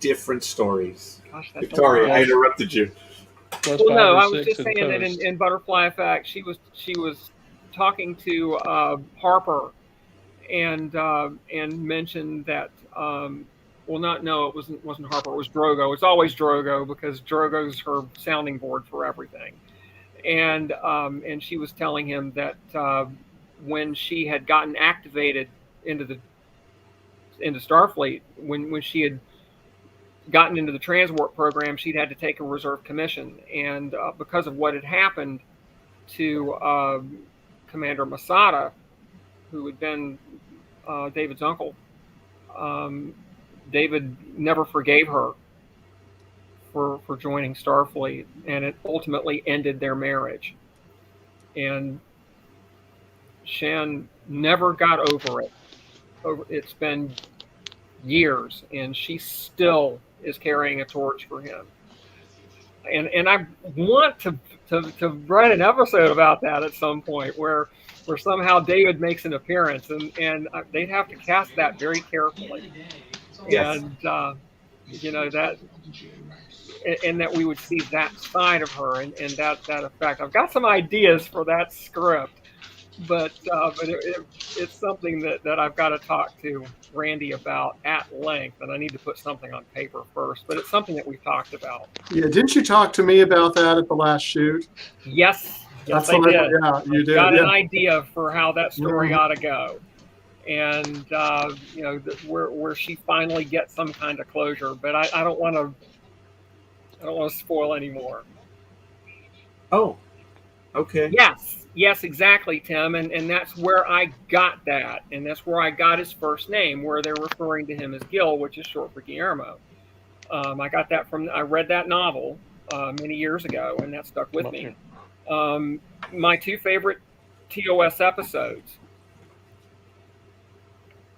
different stories. Gosh, that's Victoria, I interrupted you. Well, no, I was just saying that in Butterfly Effect, she was talking to Harper, and mentioned that it wasn't Harper, it was Drogo. It's always Drogo because Drogo's her sounding board for everything. And she was telling him that when she had gotten activated into Starfleet, when she had gotten into the transwarp program, she'd had to take a reserve commission, and because of what had happened to Commander Masada, who had been David's uncle, David never forgave her for joining Starfleet, and it ultimately ended their marriage. And Sîan never got over it. It's been years, and she still is carrying a torch for him. And I want to write an episode about that at some point, where somehow David makes an appearance, and they'd have to cast that very carefully. Yes. And that, and that we would see that side of her and that effect. I've got some ideas for that script, but it's something that I've got to talk to Randy about at length, and I need to put something on paper first. But it's something that we've talked about. Yeah, didn't you talk to me about that at the last shoot? Yes, I did. Yeah, you did. Got an Yeah. idea for how that story ought to go, and where she finally gets some kind of closure. But I don't want to spoil anymore. Oh, okay. Yes, exactly, Tim. And that's where I got that. And that's where I got his first name, where they're referring to him as Gil, which is short for Guillermo. I got that I read that novel many years ago, and that stuck with me. My two favorite TOS episodes.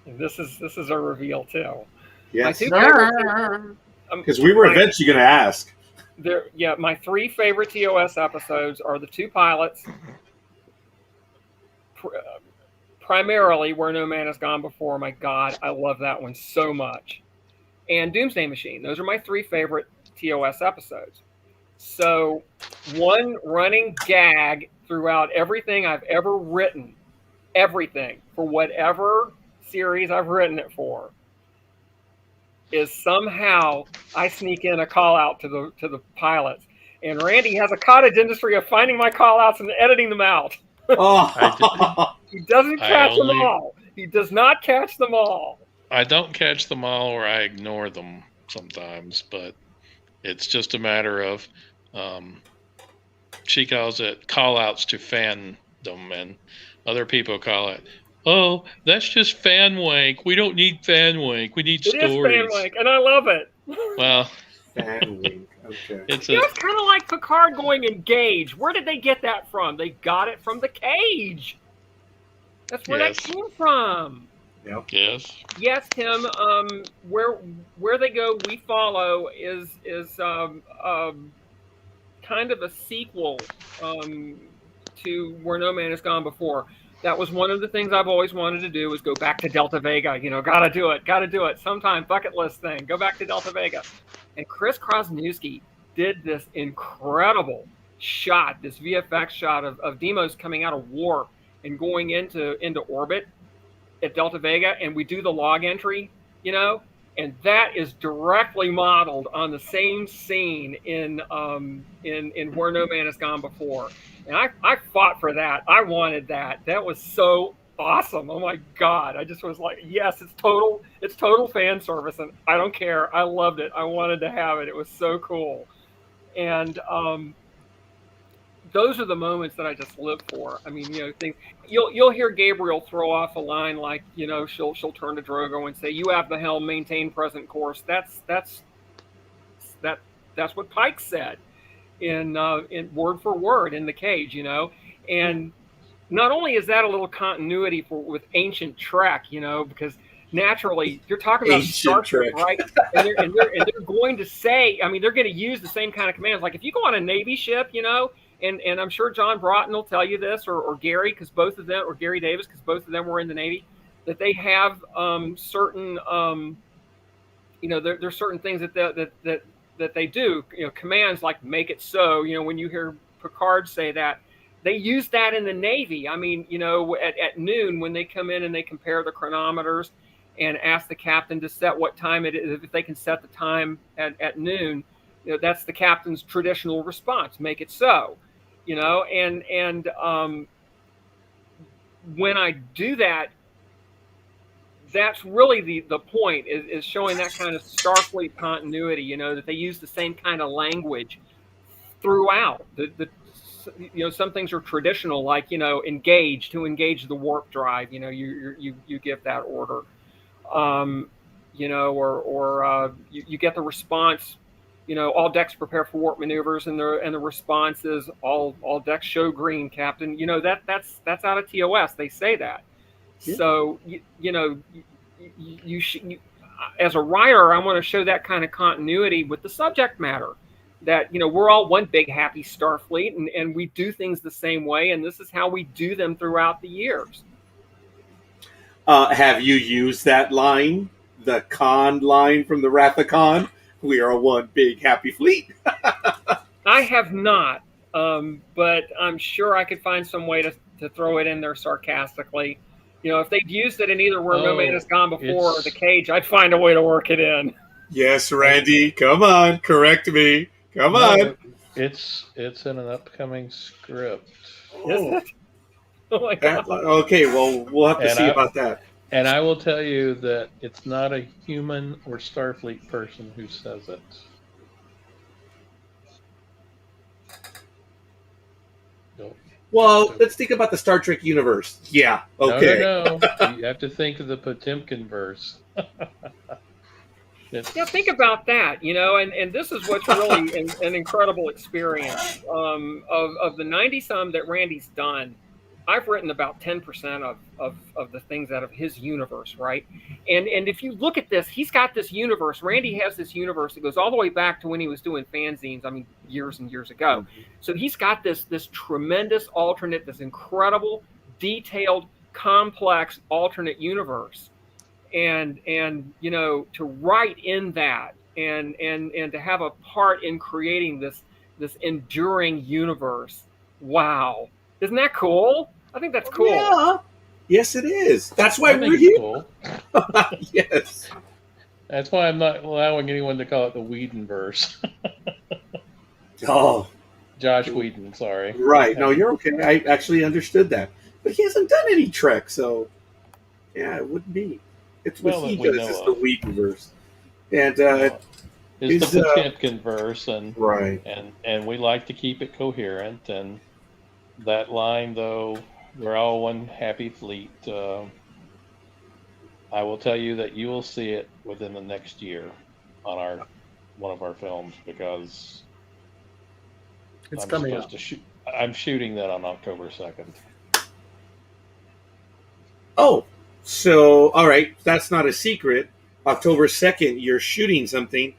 And this is a reveal, too. Yes. Because we were eventually going to ask. My three favorite TOS episodes are the two pilots, primarily Where No Man Has Gone Before. My God, I love that one so much. And Doomsday Machine. Those are my three favorite TOS episodes. So one running gag throughout everything I've ever written, everything, for whatever series I've written it for, is somehow I sneak in a call out to the pilots, and Randy has a cottage industry of finding my call outs and editing them out. Oh. He doesn't catch them all. He does not catch them all. I don't catch them all, or I ignore them sometimes, but it's just a matter of she calls it call outs to fandom, and other people call it, oh, that's just fan wank. We don't need fan wank. We need stories. It is fan wank, and I love it. Well, fan wank. Okay. It's kind of like Picard going Engage. Where did they get that from? They got it from the Cage. That's where that came from. Yep. Yes, Tim. Where they go, we follow is kind of a sequel to Where No Man Has Gone Before. That was one of the things I've always wanted to do, is go back to Delta Vega. Gotta do it. Sometime, bucket list thing. Go back to Delta Vega. And Chris Krasniewski did this incredible shot, this VFX shot of Deimos coming out of warp and going into orbit at Delta Vega, and we do the log entry, and that is directly modeled on the same scene in Where No Man Has Gone Before. And I fought for that. I wanted that. That was so awesome. Oh my God. I just was like, yes, it's total fan service, and I don't care. I loved it. I wanted to have it. It was so cool. And those are the moments that I just live for. I mean, you'll hear Gabriel throw off a line like, she'll turn to Drogo and say, "You have the helm, maintain present course." That's what Pike said in word for word in the Cage, And not only is that a little continuity with ancient Trek, because naturally you're talking about Starship, right? And they're going to say, they're going to use the same kind of commands. Like if you go on a Navy ship, and I'm sure John Broughton will tell you this, or Gary, because both of them, or Gary Davis, because both of them were in the Navy, that they have certain, there's certain things that they do, commands like "make it so." When you hear Picard say that, they use that in the Navy. At noon when they come in and they compare the chronometers and ask the captain to set what time it is, if they can set the time at noon, that's the captain's traditional response: "Make it so." And when I do that, that's really the point, is showing that kind of Starfleet continuity, that they use the same kind of language throughout. The some things are traditional, like engage to engage the warp drive. You give that order. You get the response. All decks prepare for warp maneuvers, and the response is all decks show green, Captain. That's out of TOS. They say that. Yeah. So as a writer, I want to show that kind of continuity with the subject matter. That we're all one big happy Starfleet, and we do things the same way, and this is how we do them throughout the years. Have you used that line, the Khan line from the Wrath of Khan? We are one big happy fleet. I have not, but I'm sure I could find some way to throw it in there sarcastically. If they'd used it in either Where No Man Has Gone Before or The Cage, I'd find a way to work it in. Yes, Randy, come on, correct me. Come on. It's in an upcoming script. Is it? Oh my God. Okay, well, we'll have to see about that. And I will tell you that it's not a human or Starfleet person who says it. Nope. Well, let's think about the Star Trek universe. Yeah, okay. No. You have to think of the Potemkinverse. Yeah, think about that, and this is what's really an incredible experience. Of the 90-some that Randy's done, I've written about 10% of the things out of his universe, right? And if you look at this, he's got this universe. Randy has this universe that goes all the way back to when he was doing fanzines, years and years ago. Mm-hmm. So he's got this tremendous alternate, this incredible, detailed, complex alternate universe. And to write in that and to have a part in creating this enduring universe. Wow. Isn't that cool? I think that's cool. Yeah. Yes, it is. That's why we're here. Cool. Yes. That's why I'm not allowing anyone to call it the Whedonverse. Oh. Josh Whedon, sorry. Right. No, you're okay. I actually understood that. But he hasn't done any Trek, so yeah, it wouldn't be. It's what he does. It's the Whedonverse. And it's the Potemkinverse, and right. And we like to keep it coherent. And that line, though, we're all one happy fleet. I will tell you that you will see it within the next year on one of our films, because it's coming up. I'm shooting that on October 2nd. Oh. So, all right, that's not a secret. October 2nd, you're shooting something,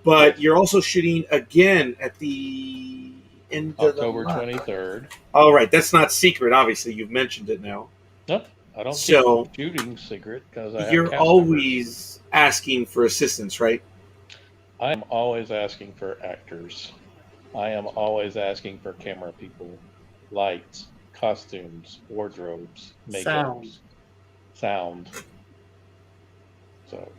but you're also shooting again at the end of October 23rd. All right, that's not secret, obviously. You've mentioned it now. Nope, I don't keep shooting secret because you're always asking for assistance, right? I'm always asking for actors. I am always asking for camera people, lights, costumes, wardrobes, makeups. Sound. So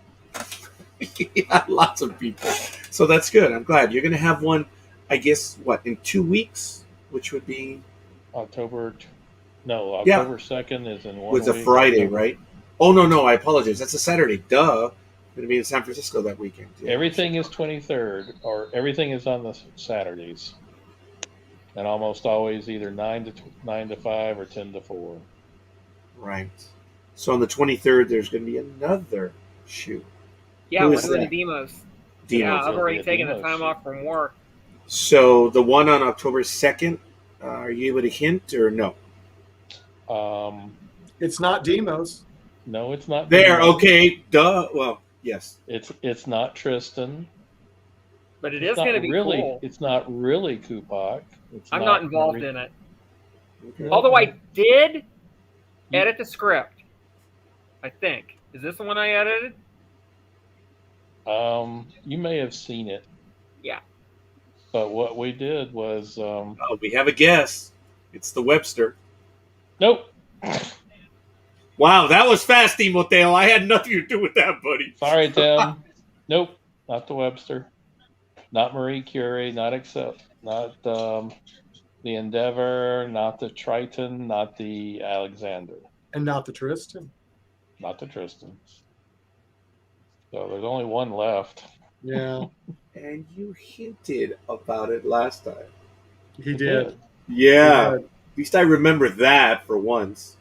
yeah, lots of people. So that's good. I'm glad. You're going to have one, I guess, in 2 weeks, which would be October 2nd is in 1 week. It's a Friday, right? Oh, no, I apologize. That's a Saturday. Duh. I'm going to be in San Francisco that weekend. Yeah. Everything is 23rd, or everything is on the Saturdays. And almost always either 9 to 5 or 10 to 4. Right. So on the 23rd, there's going to be another shoot. Yeah, we're doing the Deimos. Yeah, I've already taken the time off from work. So the one on October 2nd, are you able to hint or no? It's not Deimos. No, it's not. There, Deimos. Okay, duh. Well, yes. It's not Tristan. But it is going to be cool. It's not really Kupak. I'm not involved in it. Okay. Although I did edit the script. I think. Is this the one I edited? You may have seen it. Yeah. But what we did was... we have a guess. It's the Webster. Nope. Wow, that was fast, Timoteo. I had nothing to do with that, buddy. Sorry, Tim. Nope, not the Webster. Not Marie Curie, not the Endeavour, not the Triton, not the Alexander. And not the Tristan. Not the Tristan. So there's only one left. Yeah. And you hinted about it last time. He did. Yeah. Good. At least I remember that for once.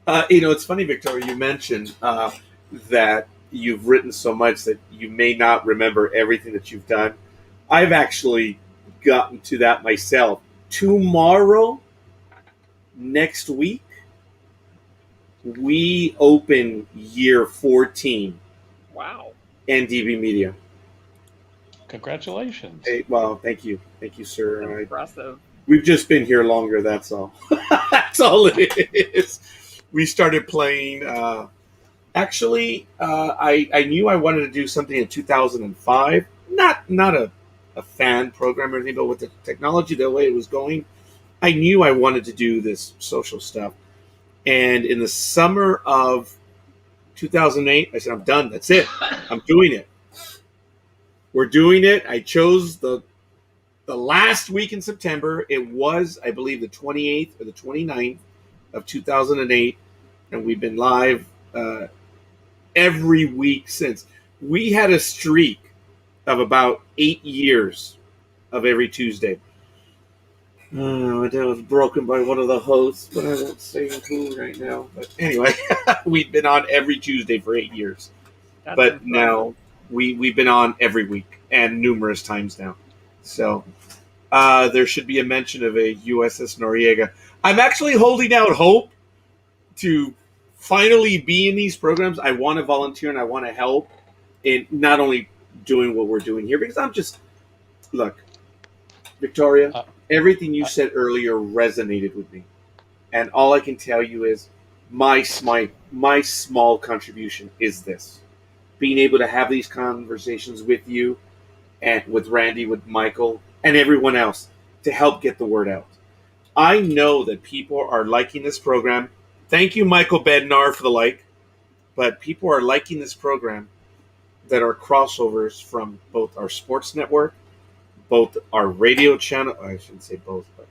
It's funny, Victoria, you mentioned that you've written so much that you may not remember everything that you've done. I've actually gotten to that myself. Tomorrow, next week, we open year 14, Wow. NDB Media. Congratulations. Hey, well, thank you. Thank you, sir. Impressive. We've just been here longer, that's all. That's all it is. We started playing. I knew I wanted to do something in 2005. Not a fan program or anything, but with the technology, the way it was going, I knew I wanted to do this social stuff. And in the summer of 2008, I said, I'm done. That's it. I'm doing it. We're doing it. I chose the last week in September. It was, I believe, the 28th or the 29th of 2008. And we've been live every week since. We had a streak of about 8 years of every Tuesday. Oh, that was broken by one of the hosts, but I won't say who right now. But anyway, we've been on every Tuesday for 8 years. That's But impressive. now we've been on every week and numerous times now. So there should be a mention of a USS Noriega. I'm actually holding out hope to finally be in these programs. I want to volunteer and I want to help in not only doing what we're doing here, because I'm just, look, Victoria, everything you said earlier resonated with me. And all I can tell you is my small contribution is this. Being able to have these conversations with you and with Randy, with Michael, and everyone else to help get the word out. I know that people are liking this program. Thank you, Michael Bednar, for the like. But people are liking this program that are crossovers from both our sports network, both our radio channel, I shouldn't say both, but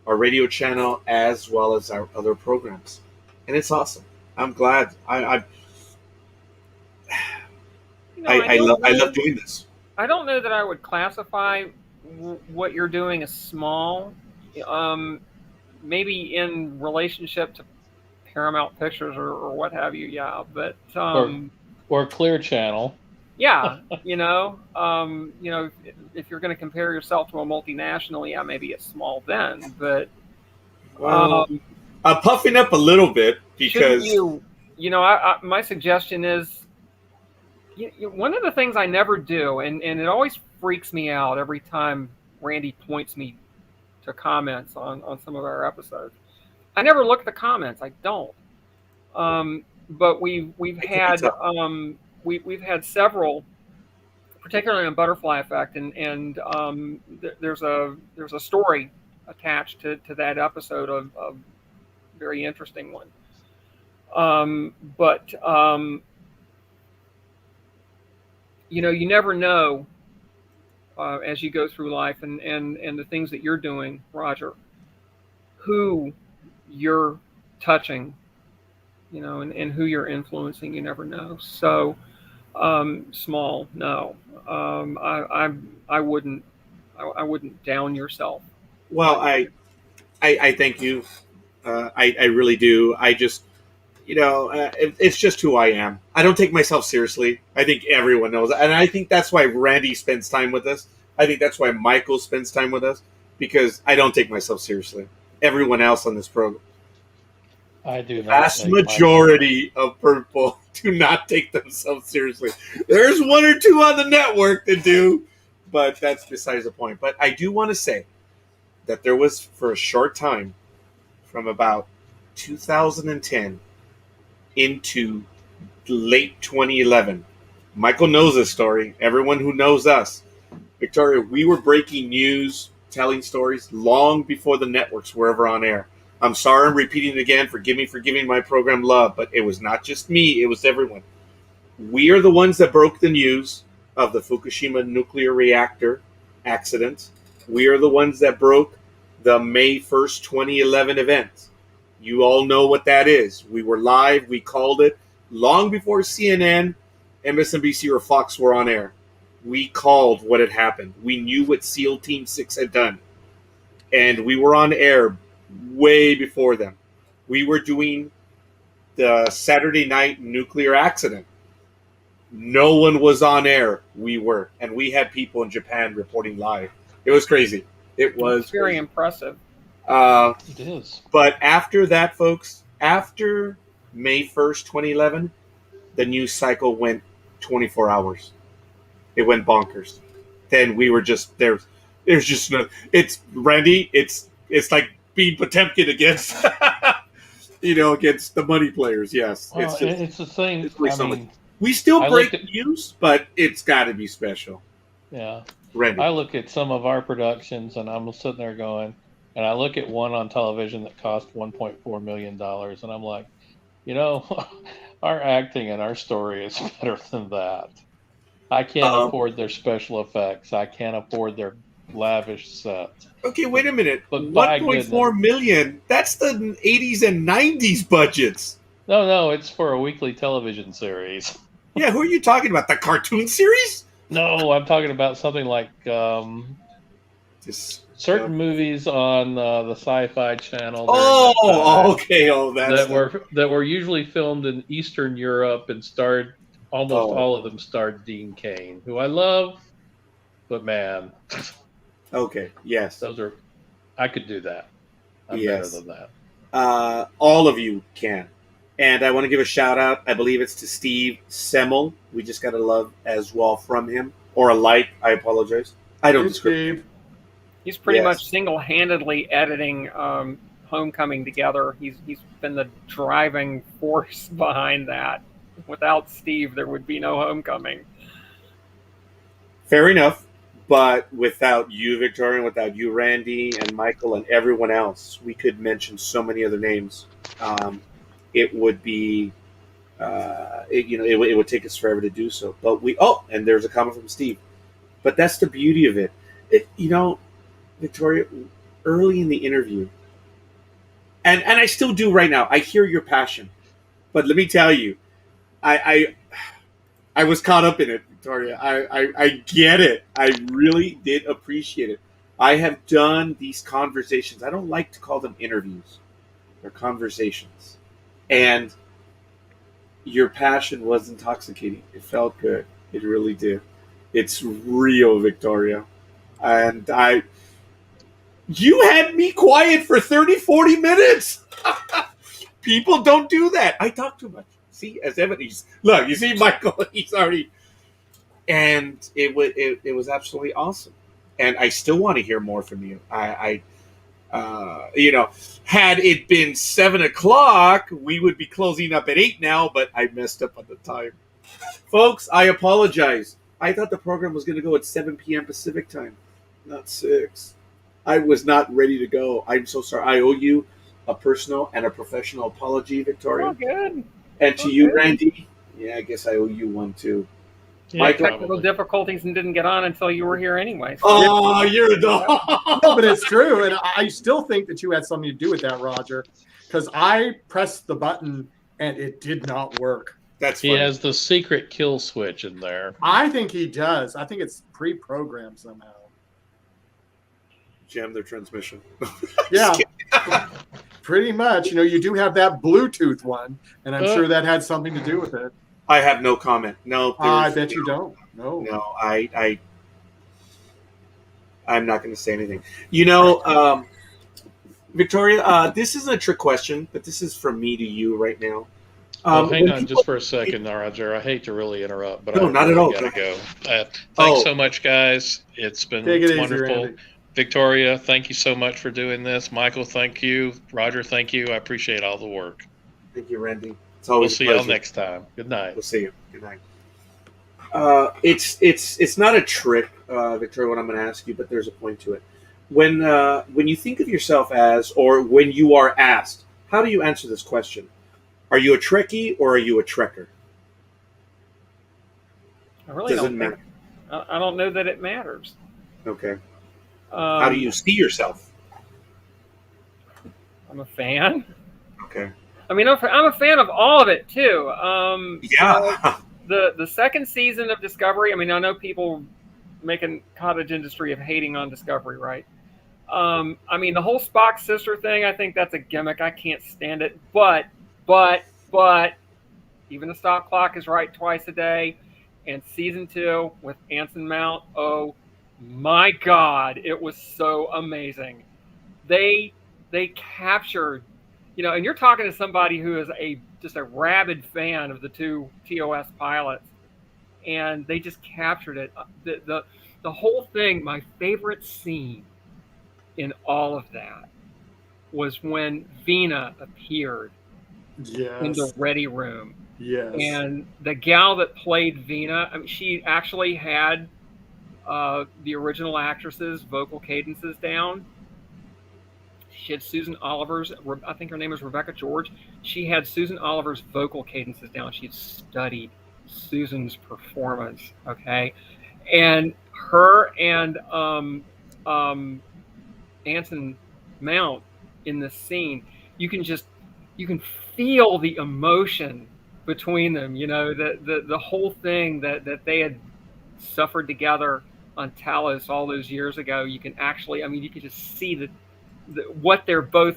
our radio channel as well as our other programs. And it's awesome. I'm glad. I love doing this. I don't know that I would classify what you're doing as small. Maybe in relationship to Paramount Pictures or what have you, yeah. But or Clear Channel. Yeah, if you're going to compare yourself to a multinational, yeah, maybe it's small then. But I'm puffing up a little bit because my suggestion is, one of the things I never do, and it always freaks me out every time Randy points me to comments on some of our episodes. I never look at the comments. I don't. But we've had we've had several, particularly on Butterfly Effect, and there's a story attached to that episode of very interesting one. You never know as you go through life and the things that you're doing, Roger, who you're touching, and who you're influencing. You never know. So small, no. I wouldn't down yourself. Well, I thank you. I really do. I just, it's just who I am. I don't take myself seriously. I think everyone knows that. And I think that's why Randy spends time with us. I think that's why Michael spends time with us, because I don't take myself seriously. Everyone else on this program, I do not. The vast majority of people do not take themselves seriously. There's one or two on the network that do, but that's besides the point. But I do want to say that there was, for a short time, from about 2010 into late 2011. Michael knows this story. Everyone who knows us, Victoria, we were breaking news, telling stories long before the networks were ever on air. I'm sorry I'm repeating it again. Forgive me for giving my program love, but it was not just me. It was everyone. We are the ones that broke the news of the Fukushima nuclear reactor accident. We are the ones that broke the May 1st, 2011 event. You all know what that is. We were live. We called it long before CNN, MSNBC, or Fox were on air. We called what had happened. We knew what SEAL Team 6 had done. and we were on air way before them. We were doing the Saturday night nuclear accident. No one was on air. We were, and we had people in Japan reporting live. It was crazy. It was very crazy. impressive. It is. But after that, folks, after May 1st, 2011, the news cycle went 24 hours. It went bonkers. Then we were just there. There's just no. It's Randy. It's like being Potemkin against, against the money players. Yes, Well, it's the thing. it's like I so mean, much. We still I break looked at- news, but it's got to be special. yeah. Randy. I look at some of our productions, and I'm sitting there going, and I look at one on television that cost $1.4 million, and I'm like, our acting and our story is better than that. I can't afford their special effects. I can't afford their lavish sets. Okay, wait a minute. But by 1.4 million. That's the 80s and 90s budgets. No, it's for a weekly television series. Yeah, who are you talking about? The cartoon series? No, I'm talking about something like certain movies on the Sci-Fi Channel. Okay. That were usually filmed in Eastern Europe and starred all of them starred Dean Cain, who I love, but man. Okay. Yes. I could do that. I'm Yes. better than that. All of you can. And I want to give a shout out. I believe it's to Steve Semmel. We just got a love as well from him. Or a like. I apologize. I don't discriminate. Steve. He's pretty Yes. much single-handedly editing Homecoming together. He's been the driving force behind that. Without Steve, there would be no Homecoming. Fair enough. But without you, Victoria, and without you, Randy, and Michael, and everyone else, we could mention so many other names. It would be, it would take us forever to do so. But and there's a comment from Steve. But that's the beauty of it. Victoria, early in the interview, and I still do right now, I hear your passion. But let me tell you, I was caught up in it, Victoria. I get it. I really did appreciate it. I have done these conversations. I don't like to call them interviews. They're conversations. And your passion was intoxicating. It felt good. It really did. It's real, Victoria. And you had me quiet for 30, 40 minutes. People don't do that. I talk too much. See, as evidence. Look, you see Michael, he's already. And it was absolutely awesome. And I still want to hear more from you. Had it been 7:00, we would be closing up at 8 now, but I messed up on the time. Folks, I apologize. I thought the program was going to go at 7 p.m. Pacific time, not 6. I was not ready to go. I'm so sorry. I owe you a personal and a professional apology, Victoria. Oh, good. And to you, Randy, I guess I owe you one too. Yeah, Technical difficulties and didn't get on until you were here anyway. So. Oh, you're a dog. No, but it's true. And I still think that you had something to do with that, Roger, because I pressed the button and it did not work. That's He funny. has the secret kill switch in there. I think he does. I think it's pre-programmed somehow. Jam their transmission. Yeah, pretty much. You do have that Bluetooth one, and I'm sure that had something to do with it. I have no comment. No, I bet you don't. No. No, I'm not going to say anything. Victoria, this isn't a trick question, but this is from me to you right now. Hang on just for a second, Roger. I hate to really interrupt, but No, I not at all. gotta go. Thanks so much, guys. It's been Take it wonderful. easy, Randy. Victoria, thank you so much for doing this. Michael, thank you. Roger, thank you. I appreciate all the work. Thank you, Randy. It's We'll always see a y'all pleasure. next time. Good night. We'll see you. Good night. It's not a trick, Victoria, what I'm going to ask you, but there's a point to it. When you think of yourself as, or when you are asked, how do you answer this question? Are you a Trekkie or are you a Trekker? I really Doesn't don't think. I don't know that it matters. Okay. How do you see yourself? I'm a fan. Okay. I mean, I'm a fan of all of it too. Yeah. The second season of Discovery. I mean, I know people making cottage industry of hating on Discovery, right? I mean, the whole Spock sister thing, I think that's a gimmick. I can't stand it. But, even the stop clock is right twice a day. And season 2 with Anson Mount, oh my God, it was so amazing. They captured, and you're talking to somebody who is just a rabid fan of the 2 TOS pilots, and they just captured it. The whole thing. My favorite scene in all of that was when Vina appeared in the Yes. ready room. Yes. And the gal that played Vina, I mean, she actually had the original actress's vocal cadences down. She had Susan Oliver's, I think her name is Rebecca George. She had Susan Oliver's vocal cadences down. She had studied Susan's performance, okay? And her and Anson Mount in this scene, you can feel the emotion between them. The whole thing that they had suffered together on Talos all those years ago. You can actually, I mean, you can just see what they're both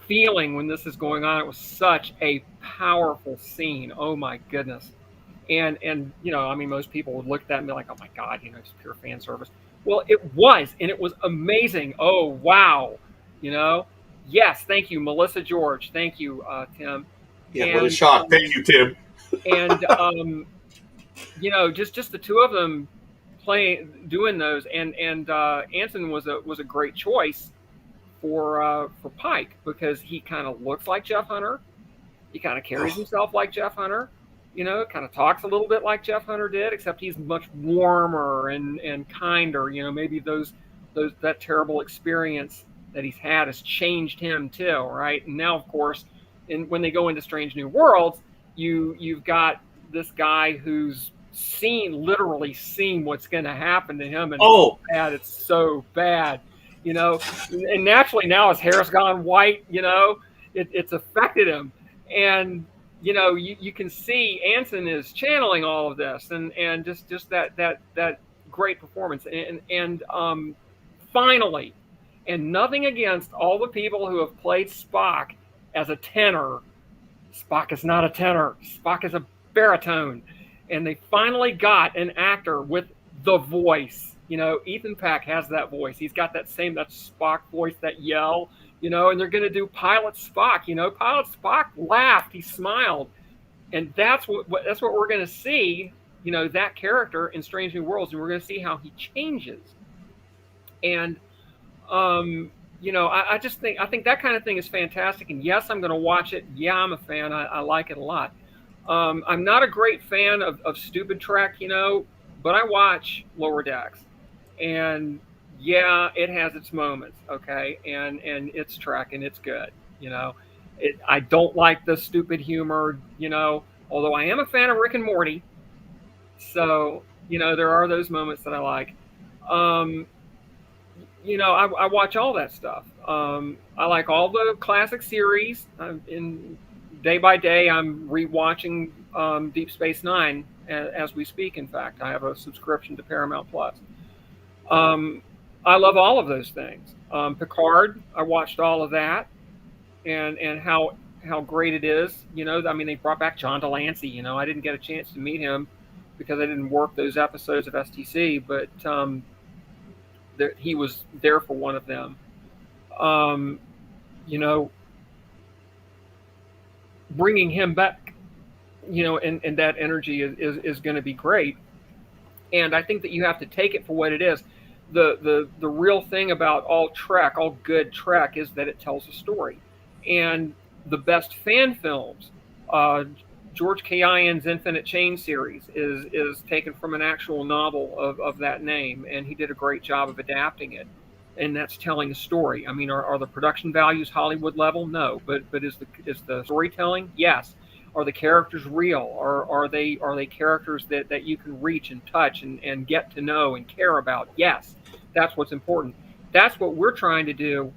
feeling when this is going on. It was such a powerful scene. Oh my goodness. And I mean, most people would look at that and be like, oh my God, it's pure fan service. Well, it was, and it was amazing. Oh, wow. Yes, thank you, Melissa George. Thank you, Tim. Yeah, what a shock. Thank you, Tim. And, just the 2 of them doing those. And Anson was a great choice for Pike, because he kind of looks like Jeff Hunter. He kind of carries himself like Jeff Hunter. Kind of talks a little bit like Jeff Hunter did, except he's much warmer and kinder. Maybe that terrible experience that he's had has changed him too, right? And now, of course, when they go into Strange New Worlds, you've got this guy who's literally seen what's going to happen to him, and it's so bad, And naturally, now his hair's gone white, it's affected him, and you can see Anson is channeling all of this, and just that great performance, and finally, and nothing against all the people who have played Spock as a tenor. Spock is not a tenor. Spock is a baritone, and they finally got an actor with the voice. Ethan Peck has that voice. He's got that Spock voice, that yell. And they're going to do Pilot Spock. Pilot Spock laughed, he smiled, and that's what we're going to see. That character in Strange New Worlds, and we're going to see how he changes. And I think that kind of thing is fantastic. And yes, I'm going to watch it. Yeah, I'm a fan. I like it a lot. I'm not a great fan of stupid Trek, but I watch Lower Decks, and yeah, it has its moments, okay, and it's Trek, and it's good, I don't like the stupid humor, although I am a fan of Rick and Morty, so there are those moments that I like. I watch all that stuff. I like all the classic series. In day by day, I'm rewatching Deep Space Nine as we speak. In fact, I have a subscription to Paramount Plus. I love all of those things. Picard, I watched all of that, and how great it is. I mean, they brought back John Delancey. I didn't get a chance to meet him because I didn't work those episodes of STC, but he was there for one of them. Bringing him back, and that energy is going to be great. And I think that you have to take it for what it is. The real thing about all good Trek, is that it tells a story. And the best fan films, George Kayan's Infinite Chain series is taken from an actual novel of that name, and he did a great job of adapting it. And that's telling a story. I mean, are the production values Hollywood level? No, but is the storytelling? Yes. Are the characters real? Are they characters that you can reach and touch and get to know and care about? Yes, that's what's important. That's what we're trying to do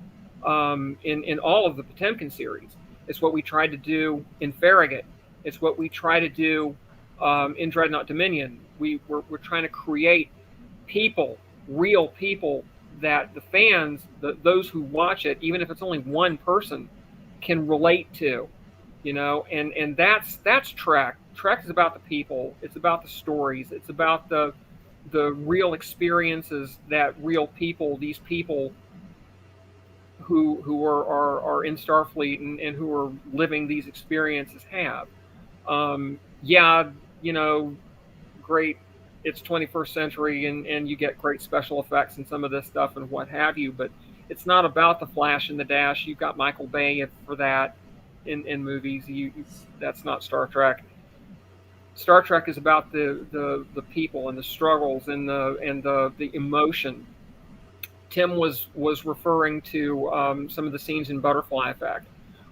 in all of the Potemkin series. It's what we tried to do in Farragut. It's what we try to do in Dreadnought Dominion. We're trying to create people, real people that the fans, those who watch it, even if it's only one person, can relate to, and that's Trek. Trek is about the people. It's about the stories. It's about the real experiences that real people, these people who are in Starfleet and who are living these experiences have. Great. It's 21st century and you get great special effects and some of this stuff and what have you, but it's not about the flash and the dash. You've got Michael Bay for that in movies. That's not Star Trek. Star Trek is about the people and the struggles and the emotion. Tim was referring to some of the scenes in Butterfly Effect.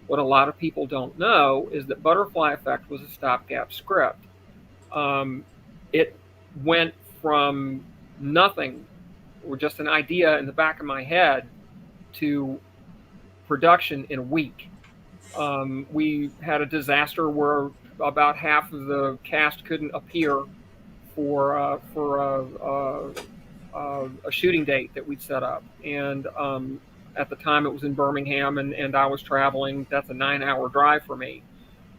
What a lot of people don't know is that Butterfly Effect was a stopgap script. It went from nothing, or just an idea in the back of my head, to production in a week. We had a disaster where about half of the cast couldn't appear for a shooting date that we'd set up, and at the time it was in Birmingham, and I was traveling. That's a 9-hour drive for me,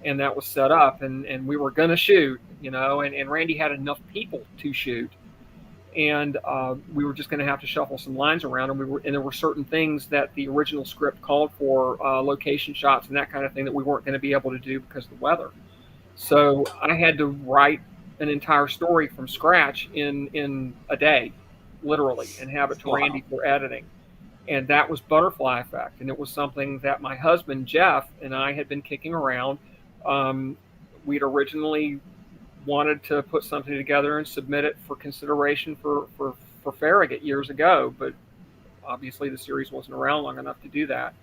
and that was set up, and we were going to shoot, and Randy had enough people to shoot, and we were just going to have to shuffle some lines around, and there were certain things that the original script called for, location shots and that kind of thing, that we weren't going to be able to do because of the weather. So I had to write an entire story from scratch in a day, literally, and have it to Randy for editing. And that was Butterfly Effect. And it was something that my husband, Jeff, and I had been kicking around. We'd originally wanted to put something together and submit it for consideration for Farragut years ago, but obviously the series wasn't around long enough to do that.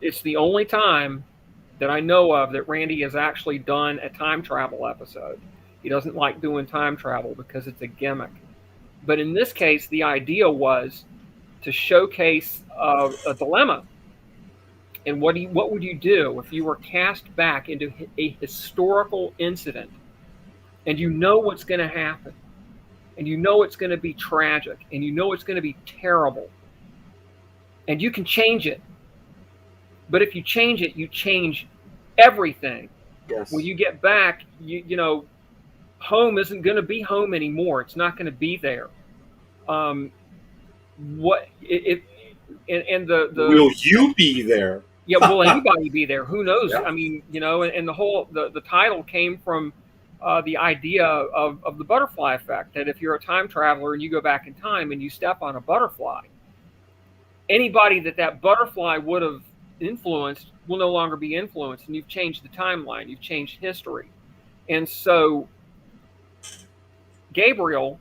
It's the only time that I know of that Randy has actually done a time travel episode. He doesn't like doing time travel because it's a gimmick. But in this case, the idea was to showcase a dilemma. And what would you do if you were cast back into a historical incident, and you know what's going to happen, and you know it's going to be tragic, and you know it's going to be terrible, and you can change it. But if you change it, you change everything. Yes. When you get back, home isn't going to be home anymore. It's not going to be there. Will you be there? Yeah, will anybody be there? Who knows? Yeah. I mean, and the whole the title came from the idea of the butterfly effect. That if you're a time traveler and you go back in time and you step on a butterfly, anybody that butterfly would have influenced will no longer be influenced, and you've changed the timeline, you've changed history. And so Gabriel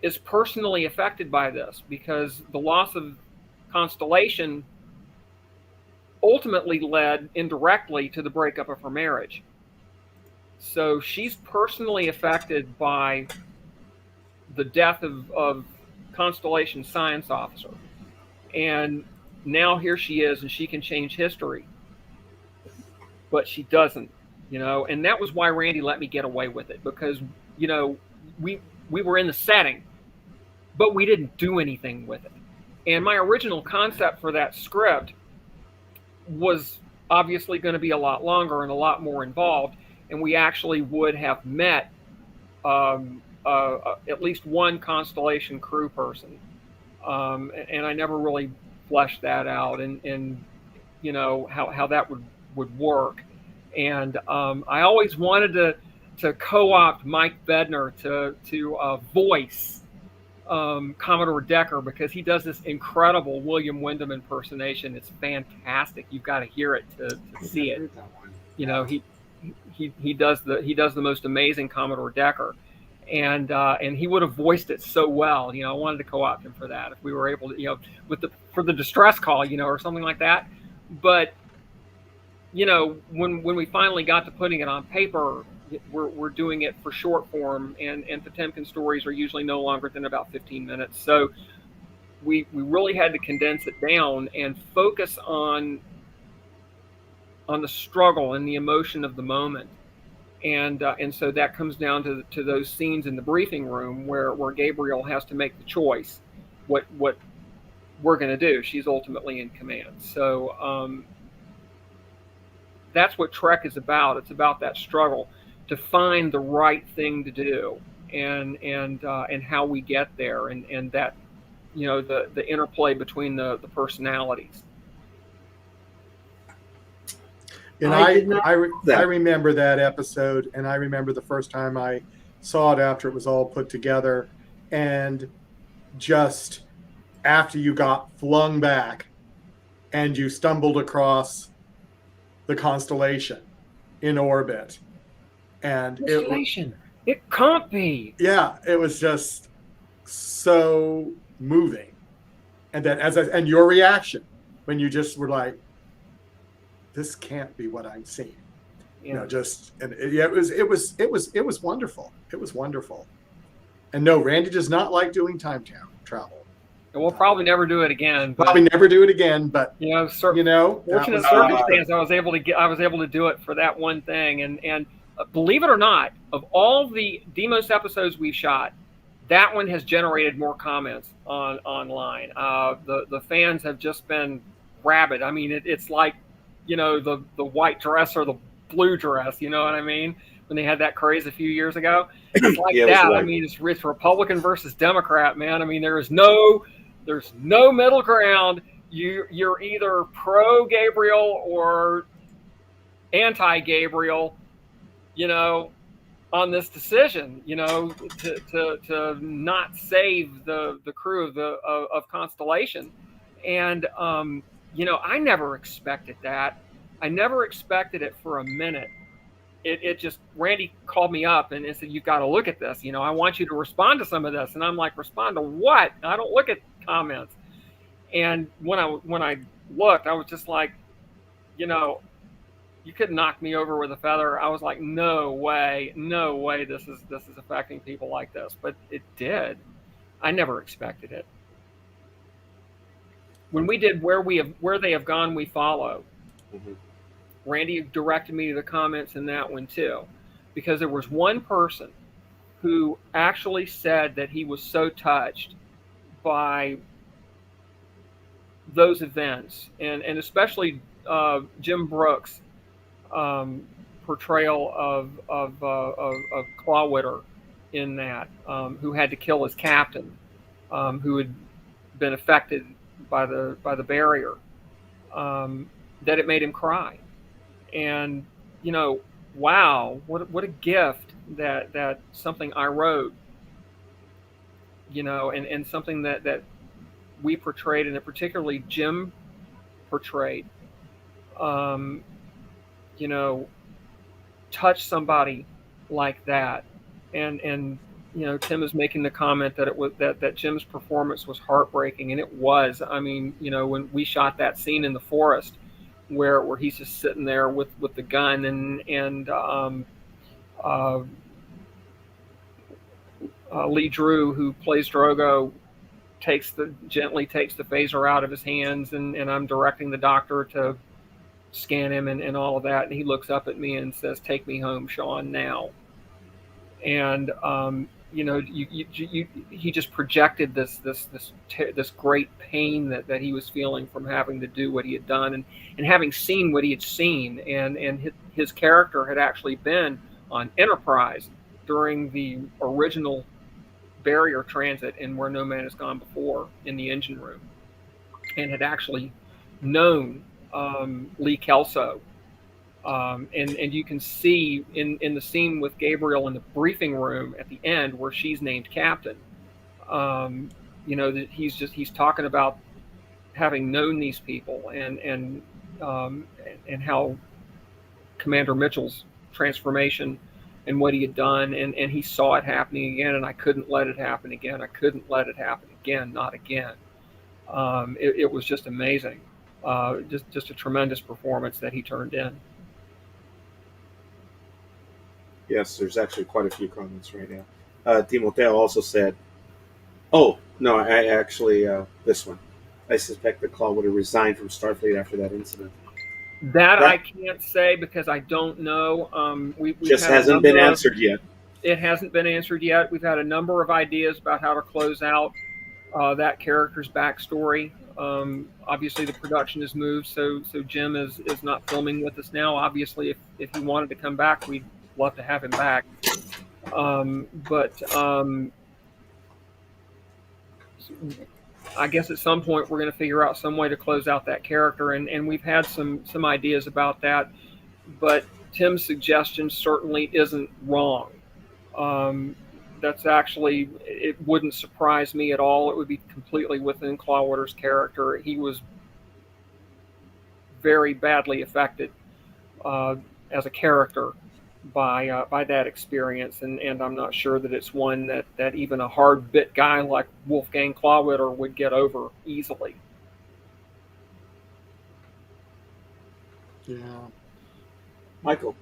is personally affected by this because the loss of Constellation ultimately led indirectly to the breakup of her marriage. So she's personally affected by the death of Constellation's science officer. And now here she is, and she can change history, but she doesn't, and that was why Randy let me get away with it, because, we were in the setting, but we didn't do anything with it. And my original concept for that script was obviously going to be a lot longer and a lot more involved, and we actually would have met at least one Constellation crew person, and I never really fleshed that out, and how that would work. And I always wanted to co-opt Mike Bednar to voice Commodore Decker, because he does this incredible William Wyndham impersonation. It's fantastic. You've got to hear it to see it. He does the most amazing Commodore Decker, and he would have voiced it so well. I wanted to co-opt him for that if we were able to, for the distress call, or something like that. But when we finally got to putting it on paper, we're doing it for short form, and Potemkin stories are usually no longer than about 15 minutes. So we really had to condense it down and focus on the struggle and the emotion of the moment. And so that comes down to those scenes in the briefing room where Gabriel has to make the choice what we're going to do. She's ultimately in command. So that's what Trek is about. It's about that struggle to find the right thing to do, and how we get there, and that, the interplay between the personalities. And I remember that episode, and I remember the first time I saw it after it was all put together, and just after you got flung back and you stumbled across the constellation in orbit. And it can't be. Yeah, it was just so moving. And then and your reaction when you just were like, this can't be what I'm seeing. Yeah. It was wonderful. It was wonderful. And no, Randy does not like doing time travel. And we'll probably never do it again. Probably never do it again, but fortunate circumstance, I was able to do it for that one thing. And believe it or not, of all the Deimos episodes we shot, that one has generated more comments online. The fans have just been rabid. I mean, it's like, the white dress or the blue dress, you know what I mean? When they had that craze a few years ago, it's like that. I mean, it's Republican versus Democrat, man. I mean, there's no middle ground. You're either pro Gabriel or anti Gabriel, on this decision, to not save the crew of Constellation. And I never expected that. I never expected it for a minute. It just, Randy called me up and said, "You've got to look at this. I want you to respond to some of this." And I'm like, "Respond to what? I don't look at comments." And when I looked, I was just like, you could knock me over with a feather. I was like, no way, this is affecting people like this. But it did. I never expected it. When we did Where They Have Gone, We Follow, mm-hmm. Randy directed me to the comments in that one too, because there was one person who actually said that he was so touched by those events, and especially Jim Brooks' portrayal of Clawwitter in that, who had to kill his captain, who had been affected by the barrier, that it made him cry. And wow, what a gift that something I wrote, and something that we portrayed, and that particularly Jim portrayed, touch somebody like that. And Tim is making the comment that it was that Jim's performance was heartbreaking, and it was. I mean, when we shot that scene in the forest where he's just sitting there with the gun, and Lee Drew, who plays Drogo, gently takes the phaser out of his hands, and I'm directing the doctor to scan him and all of that, and he looks up at me and says, "Take me home, Sean, now." And he just projected this great pain that he was feeling from having to do what he had done, and having seen what he had seen, and his character had actually been on Enterprise during the original barrier transit and Where No Man Has Gone Before, in the engine room, and had actually known Lee Kelso. And you can see in the scene with Gabriel in the briefing room at the end, where she's named captain, that he's talking about having known these people, and how Commander Mitchell's transformation and what he had done, and he saw it happening again, and I couldn't let it happen again. I couldn't let it happen again, not again. It was just amazing. Just a tremendous performance that he turned in. Yes, there's actually quite a few comments right now. Timoteo also said, "Oh no, I actually this one. I suspect that Claw would have resigned from Starfleet after that incident." That I can't say because I don't know. We've Just had a hasn't been number of- answered yet. It hasn't been answered yet. We've had a number of ideas about how to close out that character's backstory. Obviously, the production has moved, so Jim is not filming with us now. Obviously, if he wanted to come back, we'd love to have him back. But I guess at some point we're going to figure out some way to close out that character, and we've had some ideas about that. But Tim's suggestion certainly isn't wrong. That's actually, it wouldn't surprise me at all. It would be completely within Clawwater's character. He was very badly affected as a character by that experience, and I'm not sure that it's one that even a hard bit guy like Wolfgang Clawwater would get over easily. Yeah. Michael.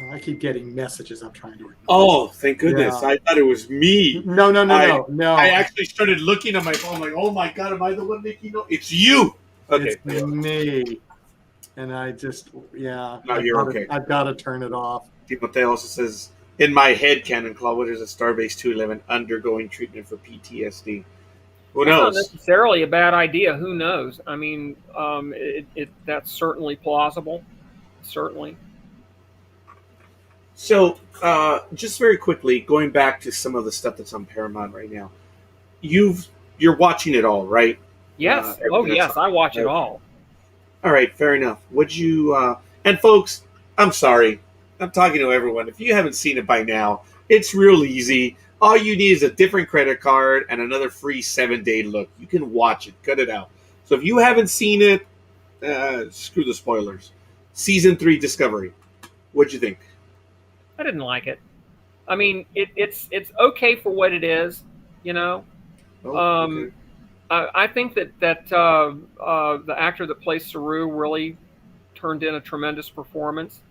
I keep getting messages. I'm trying to. Oh, thank goodness! Yeah. I thought it was me. No. I actually started looking at my phone. I'm like, oh my god, am I the one making noise? It's you. Okay, it's me. And I just, yeah. No, you're okay. I've got to turn it off. Timothy also says, in my head canon, Clawwater's at Starbase 211 undergoing treatment for PTSD. Who knows? That's not necessarily a bad idea. Who knows? I mean, that's certainly plausible. Certainly. So, just very quickly, going back to some of the stuff that's on Paramount right now, you're watching it all, right? Yes. Yes, I watch it all. All right, fair enough. Would you? And folks, I'm sorry, I'm talking to everyone. If you haven't seen it by now, it's real easy. All you need is a different credit card and another free 7-day look. You can watch it, cut it out. So if you haven't seen it, screw the spoilers. Season 3 Discovery. What'd you think? I didn't like it. I mean, it's okay for what it is, you know. Okay. I think that the actor that plays Saru really turned in a tremendous performance.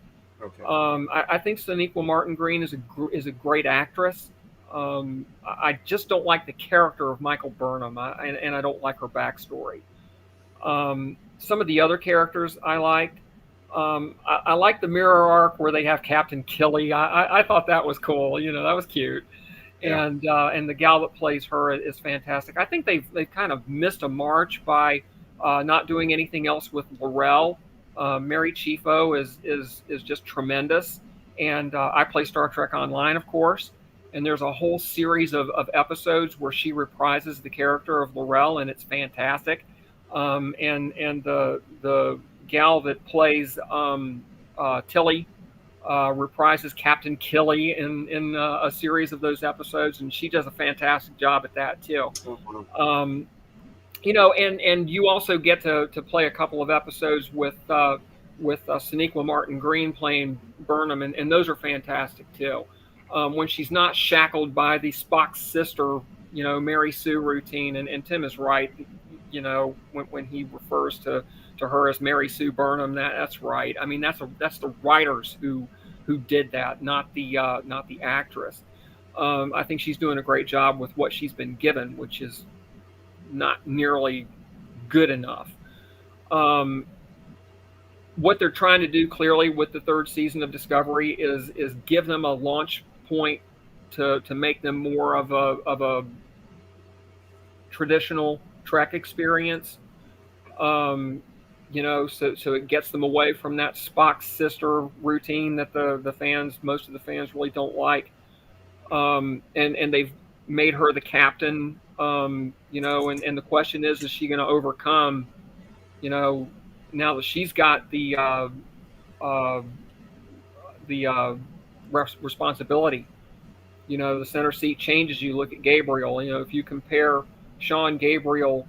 Okay. I think Sonequa Martin-Green is a great actress. I just don't like the character of Michael Burnham, and I don't like her backstory. Some of the other characters I liked. I like the mirror arc where they have Captain Killy. I thought that was cool. You know, that was cute. Yeah. And the gal that plays her is fantastic. I think they've kind of missed a march by not doing anything else with Laurel. Mary Chieffo is just tremendous. And I play Star Trek Online, of course. And there's a whole series of episodes where she reprises the character of Laurel, and it's fantastic. And the gal that plays Tilly reprises Captain Killy in a series of those episodes, and she does a fantastic job at that too. You know, and you also get to play a couple of episodes with Sonequa Martin-Green playing Burnham, and those are fantastic too. When she's not shackled by the Spock's sister, you know, Mary Sue routine, and Tim is right. You know, when he refers to her as Mary Sue Burnham, that's right. I mean, that's the writers who did that, not the actress. I think she's doing a great job with what she's been given, which is not nearly good enough. What they're trying to do clearly with the third season of Discovery is give them a launch point to make them more of a traditional Trek experience. You know, so it gets them away from that Spock's sister routine that most of the fans really don't like. And they've made her the captain, you know, and the question is she going to overcome, you know, now that she's got the responsibility. You know, the center seat changes. You look at Gabriel, you know, if you compare Sîan Gabriel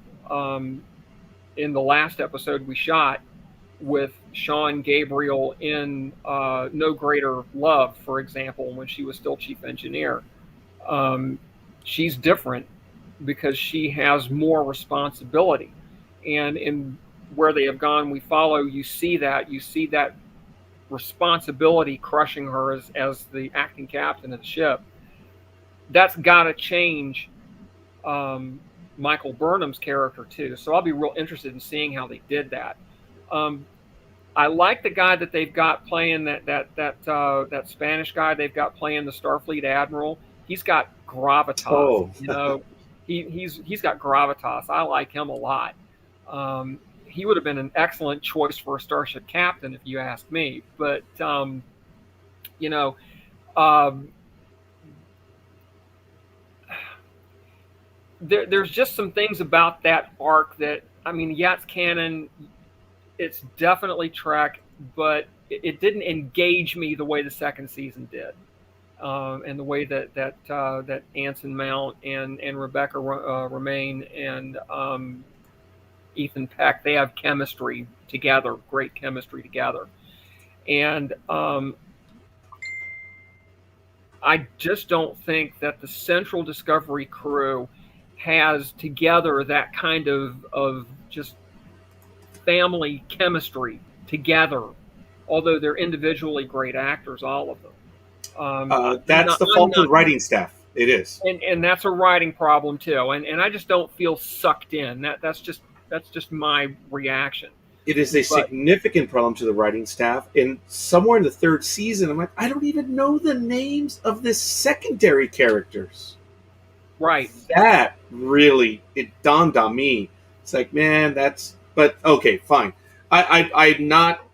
in the last episode we shot with Sîan Gabriel in No Greater Love, for example, when she was still chief engineer. She's different because she has more responsibility. And in where they have gone, we follow, you see that responsibility crushing her as the acting captain of the ship. That's got to change Michael Burnham's character too. So I'll be real interested in seeing how they did that. I like the guy that they've got playing that Spanish guy they've got playing the Starfleet Admiral. He's got gravitas. Oh, He's got gravitas. I like him a lot. He would have been an excellent choice for a Starship captain if you ask me. But you know, there's just some things about that arc that, I mean, yeah, it's canon. It's definitely Trek, but it didn't engage me the way the second season did, and the way that Anson Mount and Rebecca Romaine and Ethan Peck, they have chemistry together, great chemistry together, and I just don't think that the Central Discovery crew has together that kind of just family chemistry together, although they're individually great actors, all of them. that's the fault of the writing staff. It is, and that's a writing problem too. And I just don't feel sucked in. That's just my reaction. it is a significant problem to the writing staff. And somewhere in the third season, I'm like, I don't even know the names of the secondary characters. Right. That really, it dawned on me. It's like, man, but okay, fine. I'm not.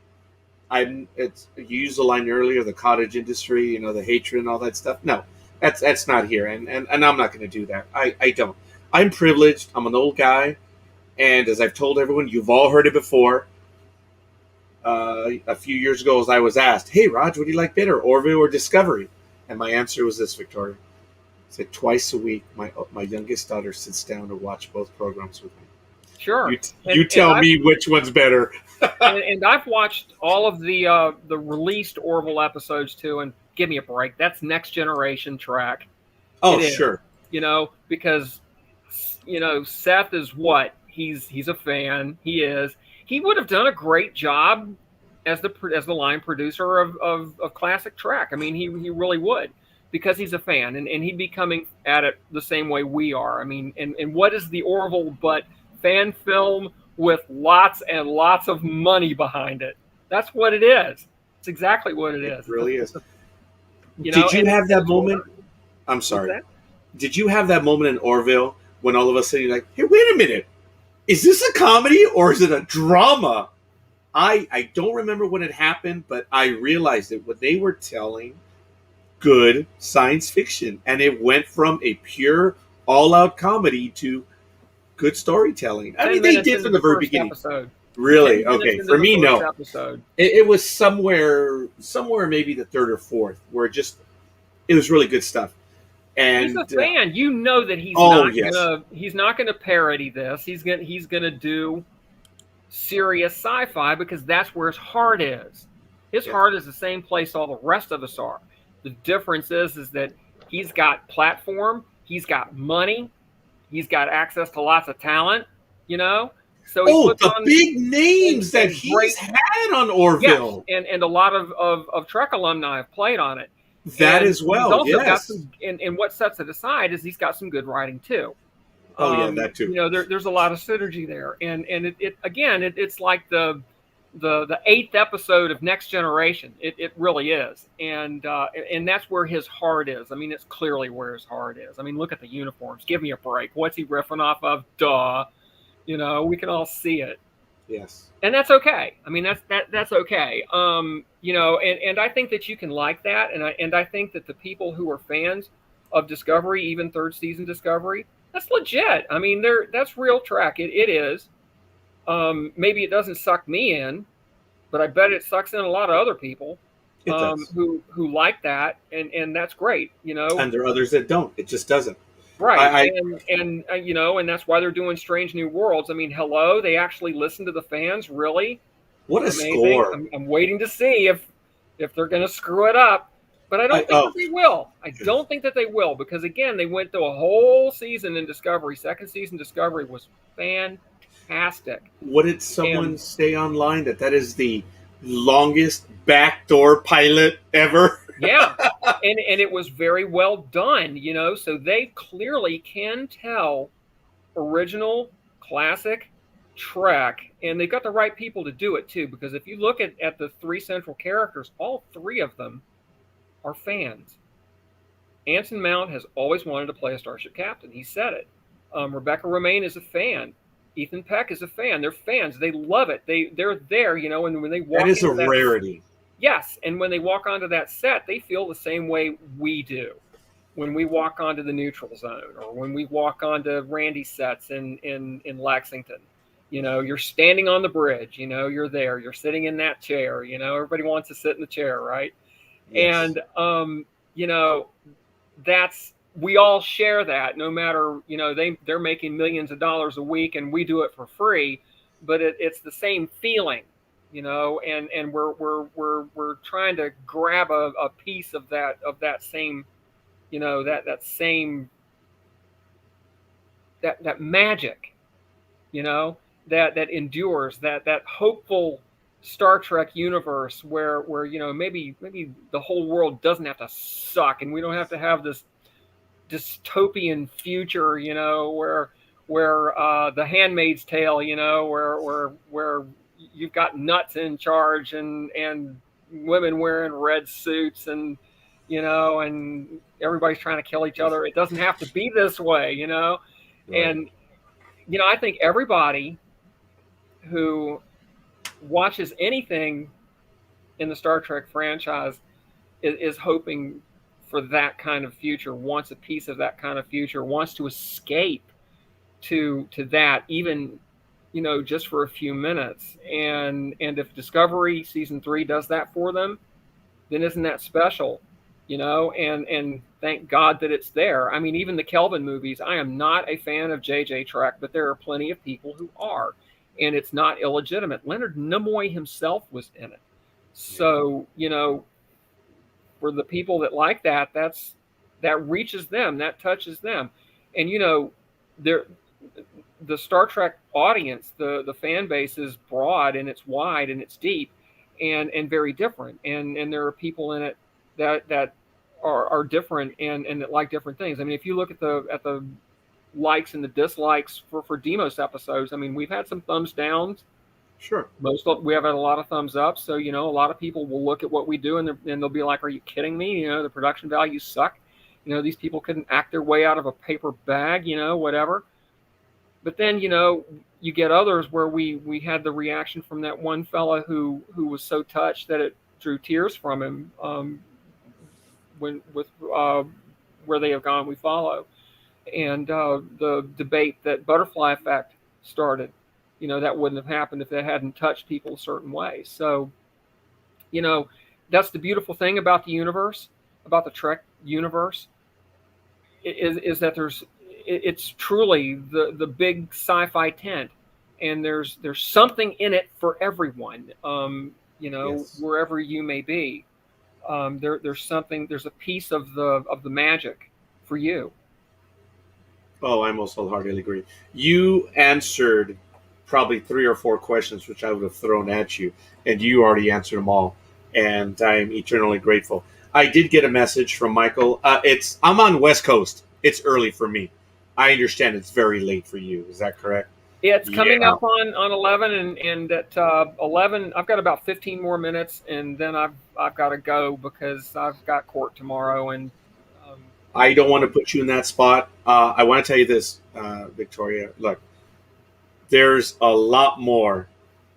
It's you used the line earlier, the cottage industry, the hatred and all that stuff. No, that's not here, and I'm not going to do that. I don't. I'm privileged. I'm an old guy, and as I've told everyone, you've all heard it before. A few years ago, as I was asked, "Hey, Raj, what do you like better, Orville or Discovery?" And my answer was this, Victoria. I said twice a week, my youngest daughter sits down to watch both programs with me. Sure. You tell me which one's better. and I've watched all of the released Orville episodes too, and give me a break. That's Next Generation Trek. Oh, sure. Because Seth is what? He's a fan. He is. He would have done a great job as the line producer of classic Trek. I mean, he really would, because he's a fan, and he'd be coming at it the same way we are. I mean, and what is the Orville but fan film with lots and lots of money behind it? That's what it is. It's exactly what it is. It really is. Did you have that moment? I'm sorry. Did you have that moment in Orville when all of a sudden you're like, hey, wait a minute. Is this a comedy or is it a drama? I don't remember when it happened, but I realized it when they were telling good science fiction. And it went from a pure all-out comedy to good storytelling. I mean, they did from the very beginning. Episode. Really? Okay. For me, no. Episode. It was somewhere maybe the third or fourth, where it was really good stuff. And he's a fan. You know that he's not gonna parody this. He's gonna do serious sci-fi, because that's where his heart is. His heart is the same place all the rest of us are. The difference is that he's got platform, he's got money, he's got access to lots of talent, So the big names that he's had on Orville. Yes, and a lot of Trek alumni have played on it. That as well, he's also got some, and what sets it aside is he's got some good writing too. Oh yeah, that too. There's a lot of synergy there, and it's like the 8th episode of Next Generation. It really is, and that's where his heart is. I mean, it's clearly where his heart is. I mean, look at the uniforms. Give me a break. What's he riffing off of? Duh. We can all see it. Yes. And that's okay. I mean, that's okay. And I think that you can like that, and I think that the people who are fans of Discovery, even third season Discovery, that's legit. I mean, that's real Trek. It is. Maybe it doesn't suck me in, but I bet it sucks in a lot of other people who like that, and that's great. And there are others that don't. It just doesn't. Right, and that's why they're doing Strange New Worlds. I mean, hello, they actually listen to the fans, really? What a Amazing. score! I'm waiting to see if they're going to screw it up, but I don't think that they will. I don't think that they will, because again, they went through a whole season in Discovery. Second season Discovery was fantastic. What did someone say online that is the longest backdoor pilot ever? Yeah, and it was very well done, so they clearly can tell original, classic Trek, and they've got the right people to do it too, because if you look at the three central characters, all three of them are fans. Anson Mount has always wanted to play a Starship Captain. He said it. Rebecca Romaine is a fan. Ethan Peck is a fan. They're fans. They love it. They're there, and when they walk That is a into rarity. Yes, and when they walk onto that set, they feel the same way we do. When we walk onto the neutral zone, or when we walk onto Randy's sets in Lexington, you're standing on the bridge. You're there. You're sitting in that chair. Everybody wants to sit in the chair, right? Yes. And we all share that. No matter they're making millions of dollars a week, and we do it for free, but it's the same feeling. And we're trying to grab a piece of that same, that magic, that endures, that hopeful Star Trek universe where maybe the whole world doesn't have to suck, and we don't have to have this dystopian future, where the Handmaid's Tale, where you've got nuts in charge and women wearing red suits and everybody's trying to kill each other. It doesn't have to be this way, Right. And I think everybody who watches anything in the Star Trek franchise is hoping for that kind of future, wants a piece of that kind of future, wants to escape to that, even just for a few minutes. And if Discovery season 3 does that for them, then isn't that special? And thank God that it's there. I mean, even the Kelvin movies, I am not a fan of JJ Trek, but there are plenty of people who are, and it's not illegitimate. Leonard Nimoy himself was in it. So, for the people that like that, that reaches them, that touches them. And, the Star Trek audience, the fan base is broad and it's wide and it's deep and very different. And there are people in it that are different and that like different things. I mean, if you look at the likes and the dislikes for Deimos episodes, I mean, we've had some thumbs downs. Sure. We have had a lot of thumbs up. So, a lot of people will look at what we do and they'll be like, are you kidding me? The production values suck. These people couldn't act their way out of a paper bag, whatever. But then, you get others where we had the reaction from that one fella who was so touched that it drew tears from him Where They Have Gone, We Follow. And the debate that Butterfly Effect started, that wouldn't have happened if it hadn't touched people a certain way. So, that's the beautiful thing about the universe, about the Trek universe, is that it's truly the big sci-fi tent, and there's something in it for everyone. Yes. Wherever you may be, there's a piece of the magic for you. Oh, I most wholeheartedly agree. You answered probably 3 or 4 questions which I would have thrown at you, and you already answered them all, and I'm eternally grateful. I did get a message from Michael. I'm on West Coast. It's early for me. I understand it's very late for you. Is that correct? It's coming Yeah. up on 11, and at 11, I've got about 15 more minutes, and then I've got to go because I've got court tomorrow. And I don't want to put you in that spot. I want to tell you this, Victoria. Look, there's a lot more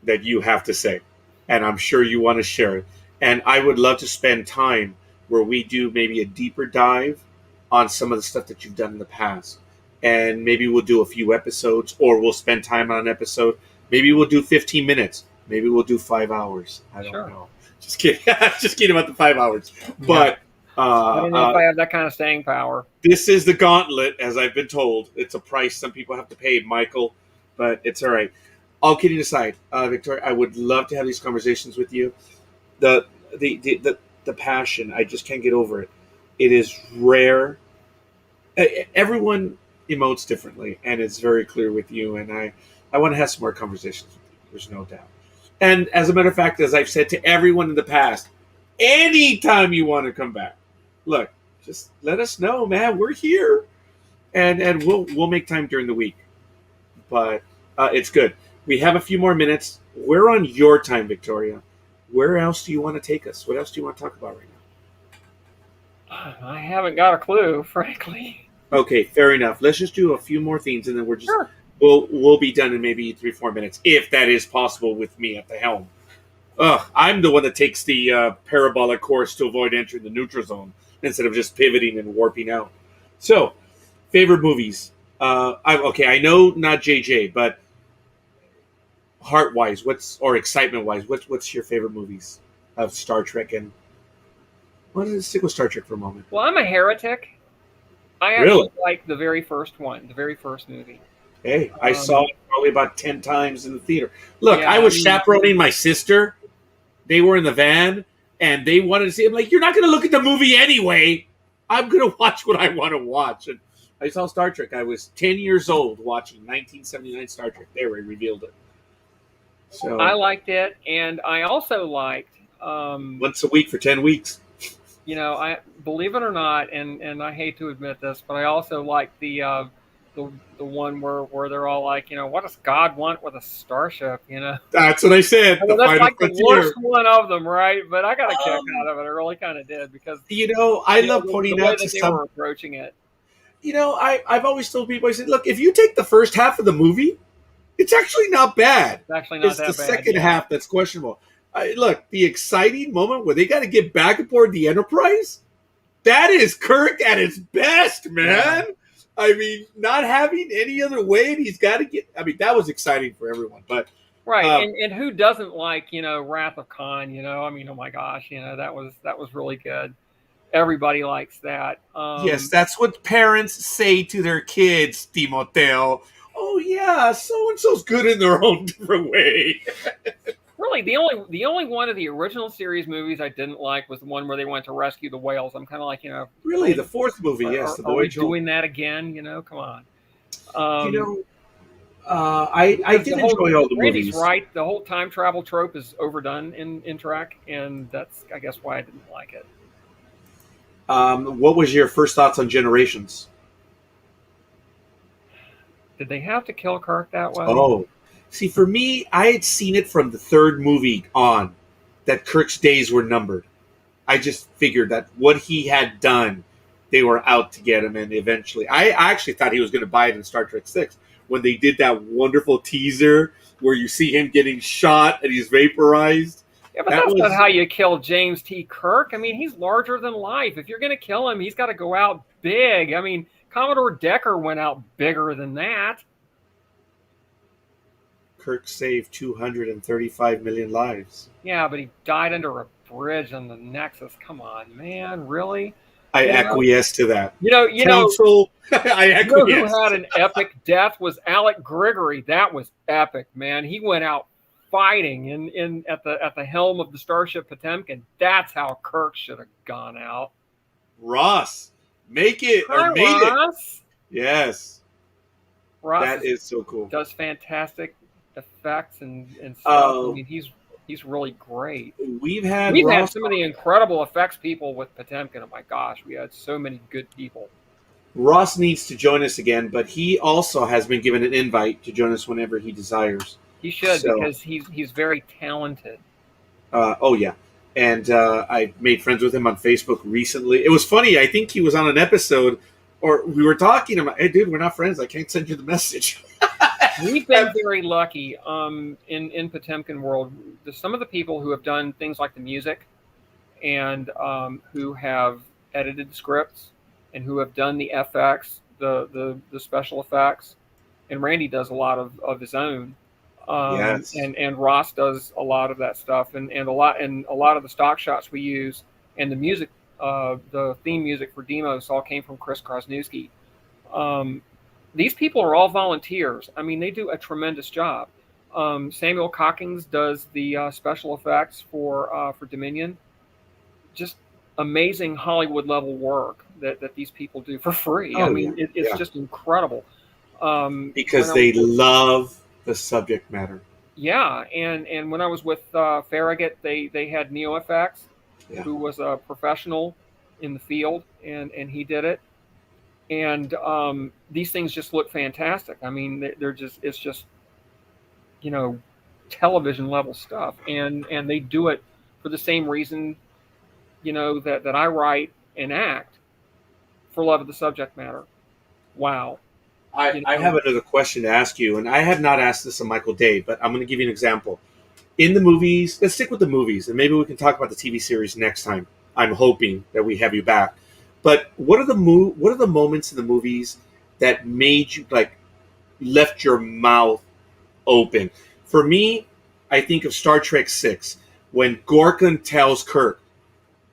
that you have to say, and I'm sure you want to share it. And I would love to spend time where we do maybe a deeper dive on some of the stuff that you've done in the past. And maybe we'll do a few episodes, or we'll spend time on an episode. Maybe we'll do 15 minutes. Maybe we'll do 5 hours. I don't know. Just kidding. Just kidding about the 5 hours. But I don't know if I have that kind of staying power. this is the gauntlet, as I've been told. It's a price some people have to pay, Michael, but it's all right. All kidding aside, Victoria, I would love to have these conversations with you. The passion, I just can't get over it. It is rare. Everyone emotes differently, and it's very clear with you, and I want to have some more conversations with you. There's no doubt. And as a matter of fact, as I've said to everyone in the past, anytime you want to come back, look, just let us know, man. We're here, and we'll make time during the week. But it's good. We have a few more minutes. We're on your time, Victoria. Where else do you want to take us? What else do you want to talk about right now? I haven't got a clue, frankly. Okay, fair enough. Let's just do a few more themes, and then Sure. we'll be done in maybe 3-4 minutes, if that is possible with me at the helm. I'm the one that takes the parabolic course to avoid entering the neutral zone instead of just pivoting and warping out. So, favorite movies. I know not JJ, but heart-wise, or excitement-wise, what's your favorite movies of Star Trek? And let's stick with Star Trek for a moment. Well, I'm a heretic. I actually like the very first one, the very first movie. Hey, I saw it probably about 10 times in the theater. Look, I was chaperoning my sister. They were in the van, and they wanted to see it. I'm like, you're not going to look at the movie anyway. I'm going to watch what I want to watch. And I saw Star Trek. I was 10 years old watching 1979 Star Trek. There, we revealed it. So I liked it, and I also liked... once a week for 10 weeks. You know, I believe it or not, and I hate to admit this, but I also like the one where they're all like, you know, what does God want with a starship? You know, that's what I said. Well, that's like the worst one of them, right? But I got a kick out of it. I really kind of did because I love pointing out that they were approaching it. I've always told people, I said, look, if you take the first half of the movie, it's actually not bad. It's actually not that bad. It's the second half that's questionable. Look, the exciting moment where they got to get back aboard the Enterprise, that is Kirk at his best, man. Yeah. I mean, not having any other way, and he's got to get. I mean, that was exciting for everyone. But right, and who doesn't like Wrath of Khan? I mean, oh my gosh, that was really good. Everybody likes that. Yes, that's what parents say to their kids, Timoteo. Oh yeah, so and so's good in their own different way. Really, the only one of the original series movies I didn't like was the one where they went to rescue the whales. I'm kind of like, really, the fourth movie, yes, the Voyage. Are we doing that again? Come on. I did enjoy all the Randy's movies. Right, the whole time travel trope is overdone in Trek, and that's, I guess, why I didn't like it. What was your first thoughts on Generations? Did they have to kill Kirk that way? Oh. See, for me, I had seen it from the third movie on that Kirk's days were numbered. I just figured that what he had done, they were out to get him, and eventually... I actually thought he was going to buy it in Star Trek 6 when they did that wonderful teaser where you see him getting shot and he's vaporized. Yeah, but that's not how you kill James T. Kirk. I mean, he's larger than life. If you're going to kill him, he's got to go out big. I mean, Commodore Decker went out bigger than that. Kirk saved 235 million lives. Yeah, but he died under a bridge on the Nexus. Come on, man, really? I acquiesce to that. Council, I acquiesce. Who had an epic death was Alec Gregory. That was epic, man. He went out fighting at the helm of the Starship Potemkin. That's how Kirk should have gone out. Ross, make it Hi, or made Ross. It. Yes, Ross that is so cool. Does fantastic effects and stuff. I mean, he's really great. We've had some of the incredible effects people with Potemkin. Oh my gosh, we had so many good people. Ross needs to join us again, but he also has been given an invite to join us whenever he desires. He should, because he's very talented. Oh yeah, and I made friends with him on Facebook recently. It was funny. I think he was on an episode, or we were talking about, hey dude, we're not friends. I can't send you the message. We've been very lucky in Potemkin world. Some of the people who have done things like the music and who have edited the scripts and who have done the FX, the special effects, and Randy does a lot of his own. Yes. And Ross does a lot of that stuff and a lot of the stock shots we use and the music, the theme music for Deimos all came from Chris Krasniewski. These people are all volunteers. I mean, they do a tremendous job. Samuel Cockings does the special effects for Dominion. Just amazing Hollywood level work that these people do for free. Oh, I mean, it's just incredible. Because they love the subject matter. Yeah, and when I was with Farragut, they had NeoFX, who was a professional in the field, and he did it. And these things just look fantastic. I mean, it's just television level stuff, and they do it for the same reason, that I write and act, for love of the subject matter. Wow. I have another question to ask you, and I have not asked this of Michael Day, but I'm going to give you an example. In the movies, let's stick with the movies, and maybe we can talk about the TV series next time. I'm hoping that we have you back. But what are the moments in the movies that made you left your mouth open? For me, I think of Star Trek VI when Gorkon tells Kirk,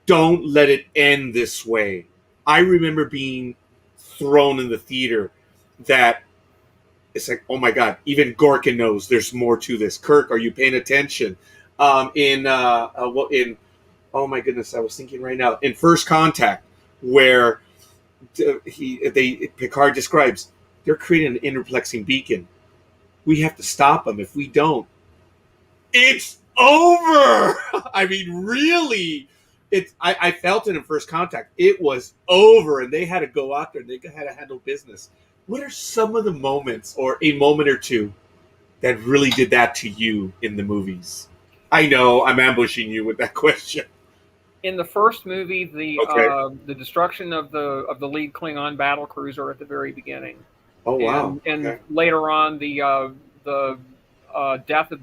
"Don't let it end this way." I remember being thrown in the theater that it's like, oh my God, even Gorkin knows there's more to this. Kirk, are you paying attention? In oh my goodness, I was thinking right now in First Contact, where Picard describes they're creating an interplexing beacon. We have to stop them. If we don't, it's over. I mean, really, I felt it in First Contact. It was over, and they had to go out there and they had to handle business. What are some of the moments, or a moment or two, that really did that to you in the movies? I know I'm ambushing you with that question. In the first movie, the Okay. the destruction of the lead Klingon battle cruiser at the very beginning. Oh wow! And Okay. later on, the death of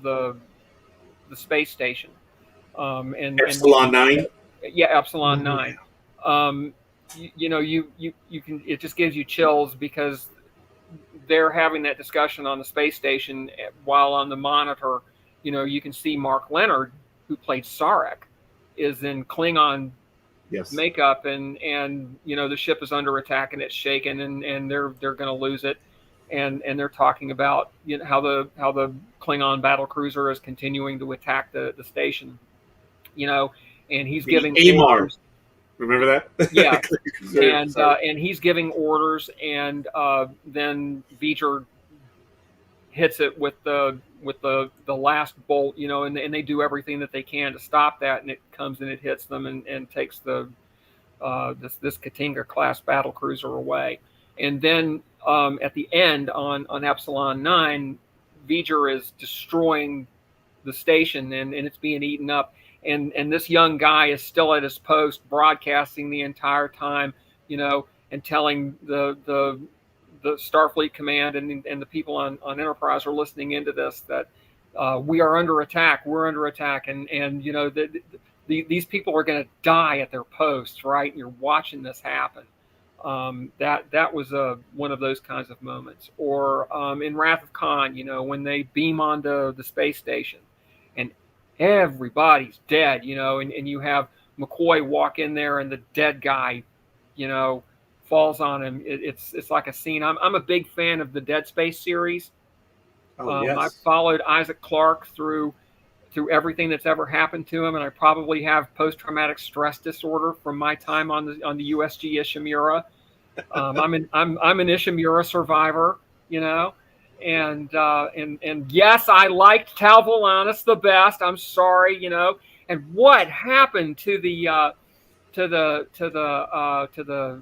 the space station. Epsilon 9. Yeah, Epsilon Oh, 9. You can, it just gives you chills because they're having that discussion on the space station while on the monitor. You can see Mark Leonard, who played Sarek, is in Klingon yes. makeup, and the ship is under attack and it's shaken, and they're going to lose it, and they're talking about how the Klingon battle cruiser is continuing to attack the station, and he's giving Amar. orders. Remember that? Yeah. And he's giving orders, and then V'ger hits it with the last bolt, and they do everything that they can to stop that, and it comes and it hits them and takes this Katinga class battle cruiser away. And then at the end on Epsilon 9, V'ger is destroying the station, and it's being eaten up. And this young guy is still at his post, broadcasting the entire time, and telling the Starfleet command and the people on Enterprise are listening into this that we are under attack. We're under attack, and these people are going to die at their posts, right? And you're watching this happen. That was one of those kinds of moments. Or in Wrath of Khan, when they beam onto the space station, and everybody's dead, and you have McCoy walk in there, and the dead guy, falls on him. It's like a scene. I'm a big fan of the Dead Space series. Oh, yes. I've followed Isaac Clarke through everything that's ever happened to him, and I probably have post-traumatic stress disorder from my time on the USG Ishimura. I'm an Ishimura survivor, and yes, I liked Tal Volanus the best. I'm sorry, and what happened to the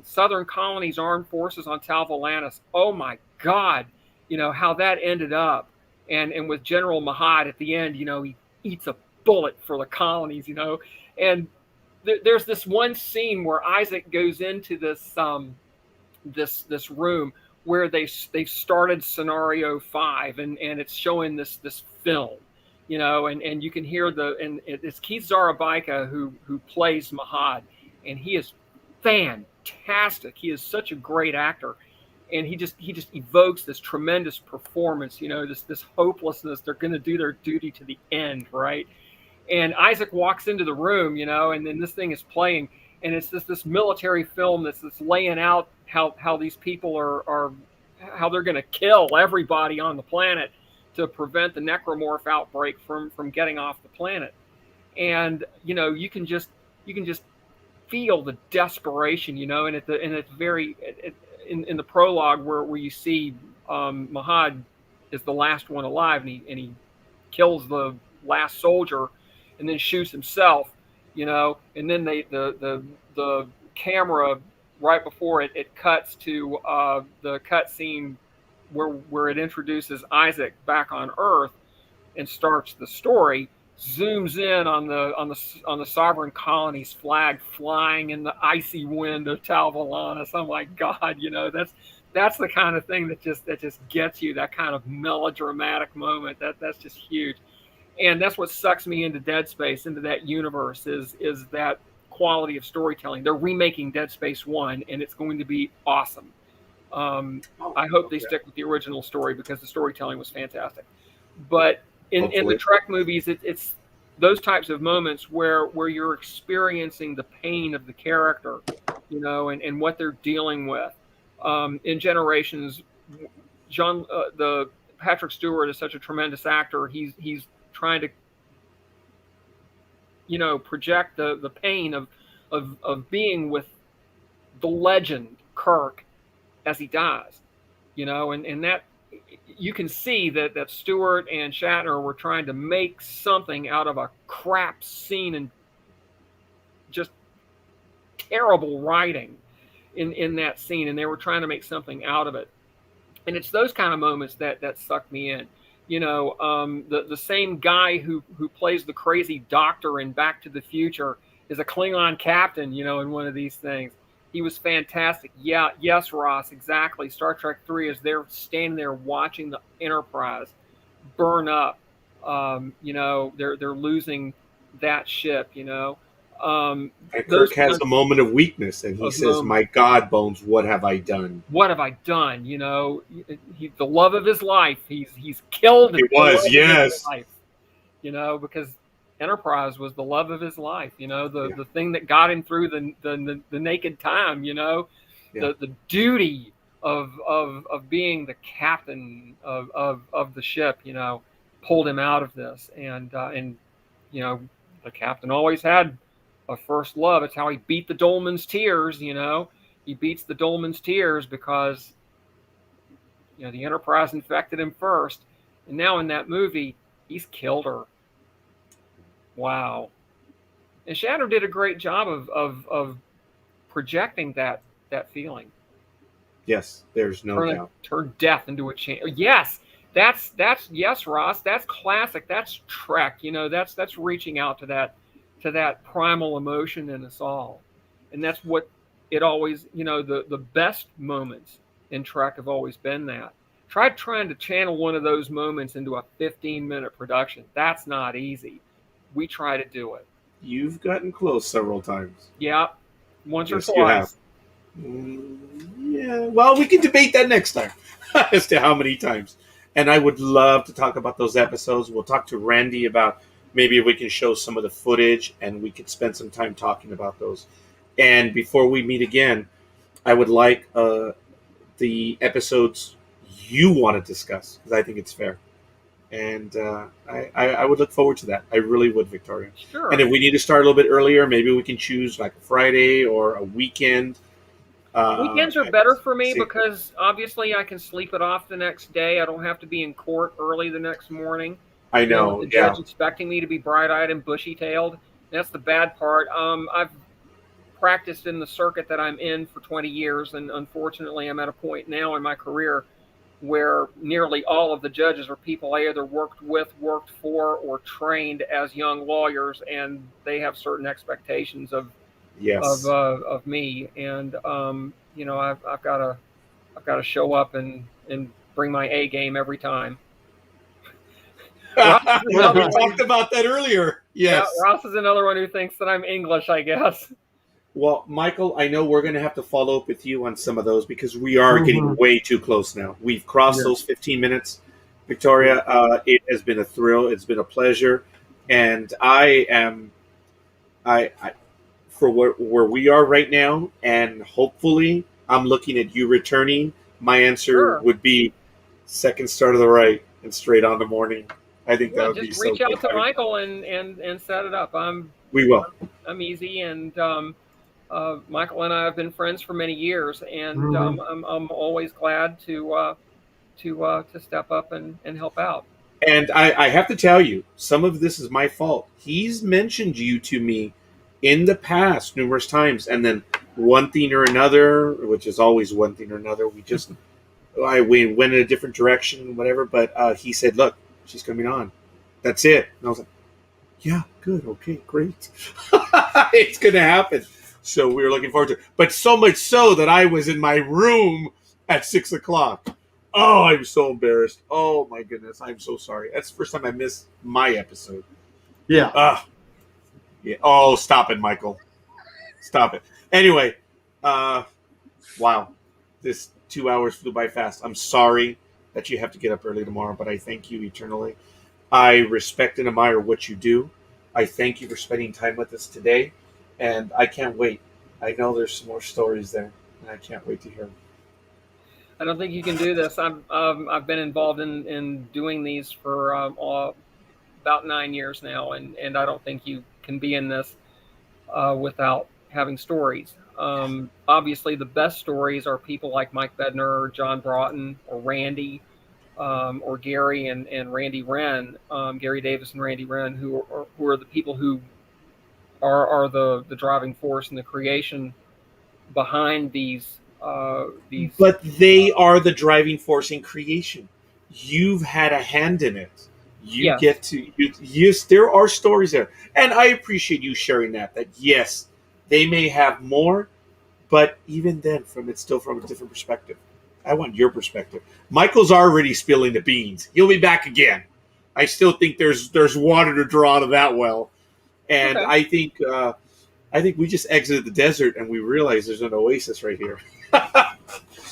Southern Colonies Armed Forces on Tal Volanus? Oh my God, how that ended up, and with General Mahad at the end, he eats a bullet for the colonies, and there's this one scene where Isaac goes into this this room where they started scenario 5, and it's showing this film, and you can hear it's Keith Zarabaika who plays Mahad, and he is fantastic. He is such a great actor, and he just evokes this tremendous performance, this hopelessness. They're going to do their duty to the end, right? And Isaac walks into the room, and then this thing is playing, and it's this military film that's laying out how these people are how they're going to kill everybody on the planet to prevent the necromorph outbreak from getting off the planet. And you can just feel the desperation, and at the very in the prologue where you see Mahad is the last one alive, and he kills the last soldier and then shoots himself, and then the camera right before it cuts to the cut scene where it introduces Isaac back on Earth and starts the story, zooms in on the sovereign colony's flag flying in the icy wind of Talvalanus. I'm like, God, that's the kind of thing that just gets you, that kind of melodramatic moment. That's just huge. And that's what sucks me into Dead Space, into that universe, is that quality of storytelling. They're remaking Dead Space 1, and it's going to be awesome. I hope they stick with the original story, because the storytelling was fantastic. But in the Trek movies, it's those types of moments where you're experiencing the pain of the character, and what they're dealing with. In Generations, the Patrick Stewart is such a tremendous actor. He's trying to, project the pain of being with the legend Kirk as he dies, and that you can see that Stewart and Shatner were trying to make something out of a crap scene and just terrible writing in that scene, and they were trying to make something out of it. And it's those kind of moments that suck me in. The same guy who plays the crazy doctor in Back to the Future is a Klingon captain, in one of these things. He was fantastic. Yeah, yes, Ross, exactly. Star Trek 3 is they're standing there watching the Enterprise burn up. They're losing that ship, And Kirk has a moment of weakness, and he says, "My God, Bones, what have I done? What have I done?" The love of his life. He's killed. It was, yes. Life, because Enterprise was the love of his life. The thing that got him through the naked time. The duty of being the captain of the ship. Pulled him out of this, and the captain always had a first love. It's how he beat the Dolman's tears. He beats the Dolman's tears because the Enterprise infected him first, and now in that movie he's killed her. Wow. And Shatner did a great job of projecting that feeling. Yes, there's no doubt. Turn death into a chance. Yes, that's yes, Ross. That's classic. That's Trek. That's reaching out to that primal emotion in us all, and that's what it always. The best moments in Trek have always been that. Try trying to channel one of those moments into a 15-minute production. That's not easy. We try to do it. You've gotten close several times. Yeah, once or twice. You have. Yeah, well, we can debate that next time as to how many times. And I would love to talk about those episodes. We'll talk to Randy about maybe if we can show some of the footage, and we could spend some time talking about those. And before we meet again, I would like the episodes you want to discuss, because I think it's fair. And I would look forward to that. I really would, Victoria. Sure. And if we need to start a little bit earlier, maybe we can choose like a Friday or a weekend. Weekends are better for me because obviously I can sleep it off the next day. I don't have to be in court early the next morning. I know. The judge expecting me to be bright-eyed and bushy-tailed. That's the bad part. I've practiced in the circuit that I'm in for 20 years, and unfortunately I'm at a point now in my career where nearly all of the judges are people I either worked with, worked for, or trained as young lawyers, and they have certain expectations of me, and I've got to show up and bring my A game every time. We talked about that earlier. Yes, yeah, Ross is another one who thinks that I'm English, I guess. Well, Michael, I know we're going to have to follow up with you on some of those because we are getting way too close now. We've crossed those 15 minutes. Victoria, it has been a thrill. It's been a pleasure. And I for where we are right now, and hopefully I'm looking at you returning, my answer would be second start of the right and straight on the morning. I think that would be so good. Just reach out to Michael and set it up. We will. I'm easy, and Michael and I have been friends for many years, and I'm always glad to step up and help out. And I have to tell you, some of this is my fault. He's mentioned you to me in the past numerous times, and then one thing or another, which is always one thing or another, we went in a different direction and whatever. But he said, "Look, she's coming on. That's it." And I was like, "Yeah, good, okay, great. It's gonna happen." So we were looking forward to it. But so much so that I was in my room at 6:00. Oh, I'm so embarrassed. Oh my goodness, I'm so sorry. That's the first time I missed my episode. Yeah. Yeah. Oh, stop it, Michael. Stop it. Anyway, wow. This 2 hours flew by fast. I'm sorry that you have to get up early tomorrow, but I thank you eternally. I respect and admire what you do. I thank you for spending time with us today, and I can't wait. I know there's some more stories there, and I can't wait to hear them. I don't think you can do this. I've been involved in doing these for about 9 years now, and I don't think you can be in this without having stories. Obviously, the best stories are people like Mike Bednar, or John Broughton, or Randy, or Gary and Randy Wrenn, Gary Davis and Randy Wrenn, who are the people who are the driving force and the creation behind these. But they are the driving force in creation. You've had a hand in it. You Yes. get to yes, there are stories there, and I appreciate you sharing that. That yes, they may have more, but even then, still from a different perspective. I want your perspective. Michael's already spilling the beans. He'll be back again. I still think there's water to draw out of that well, and Okay. I think we just exited the desert and we realized there's an oasis right here.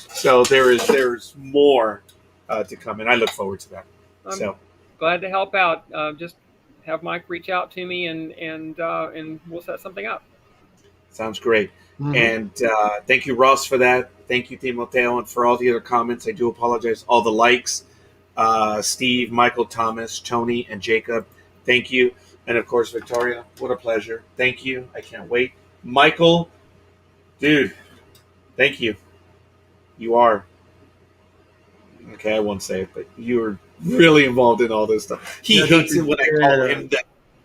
So there's more to come, and I look forward to that. I'm glad to help out. Just have Mike reach out to me, and we'll set something up. Sounds great. Mhm. And thank you, Ross, for that. Thank you, Timoteo, and for all the other comments. I do apologize. All the likes, Steve, Michael, Thomas, Tony, and Jacob. Thank you. And of course, Victoria, what a pleasure. Thank you. I can't wait. Michael, dude, thank you. You are. Okay, I won't say it, but you were really involved in all this stuff. He Yeah, don't hates you it when I dare. call him the,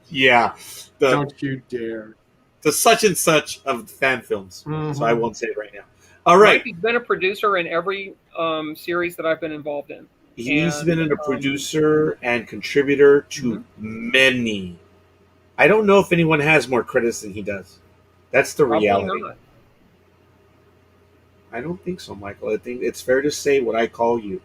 yeah, the Don't you dare. such and such of the fan films. Mhm. So I won't say it right now. All right. Mike has been a producer in every series that I've been involved in. He's And, been a producer and contributor to many. I don't know if anyone has more credits than he does. That's the Probably reality. not. I don't think so, Michael. I think it's fair to say what I call you.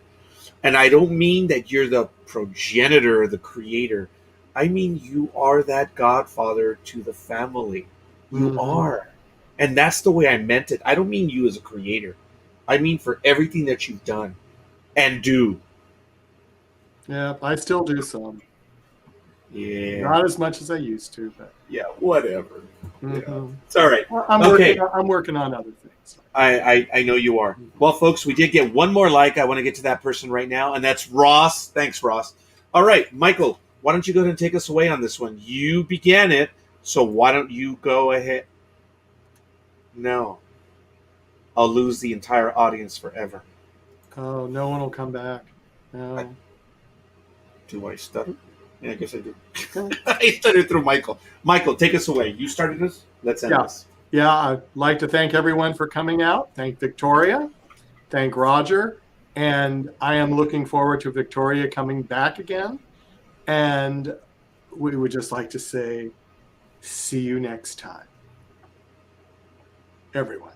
And I don't mean that you're the progenitor or the creator. I mean you are that godfather to the family. You Mhm. are. And that's the way I meant it. I don't mean you as a creator. I mean for everything that you've done and do. Yeah, I still do some. Yeah. Not as much as I used to, but Yeah, whatever. mhm. It's all right. I'm Okay. working on other things. I know you are. Well, folks, we did get one more like. I want to get to that person right now, and that's Ross. Thanks, Ross. All right, Michael, why don't you go ahead and take us away on this one? You began it, so why don't you go ahead? No. I'll lose the entire audience forever. Oh, no one will come back. No. Do I stutter? Yeah, I guess I do. I stuttered through Michael. Michael, take us away. You started this. Let's end this. Yeah, I'd like to thank everyone for coming out. Thank Victoria. Thank Roger. And I am looking forward to Victoria coming back again. And we would just like to say, see you next time. Everyone.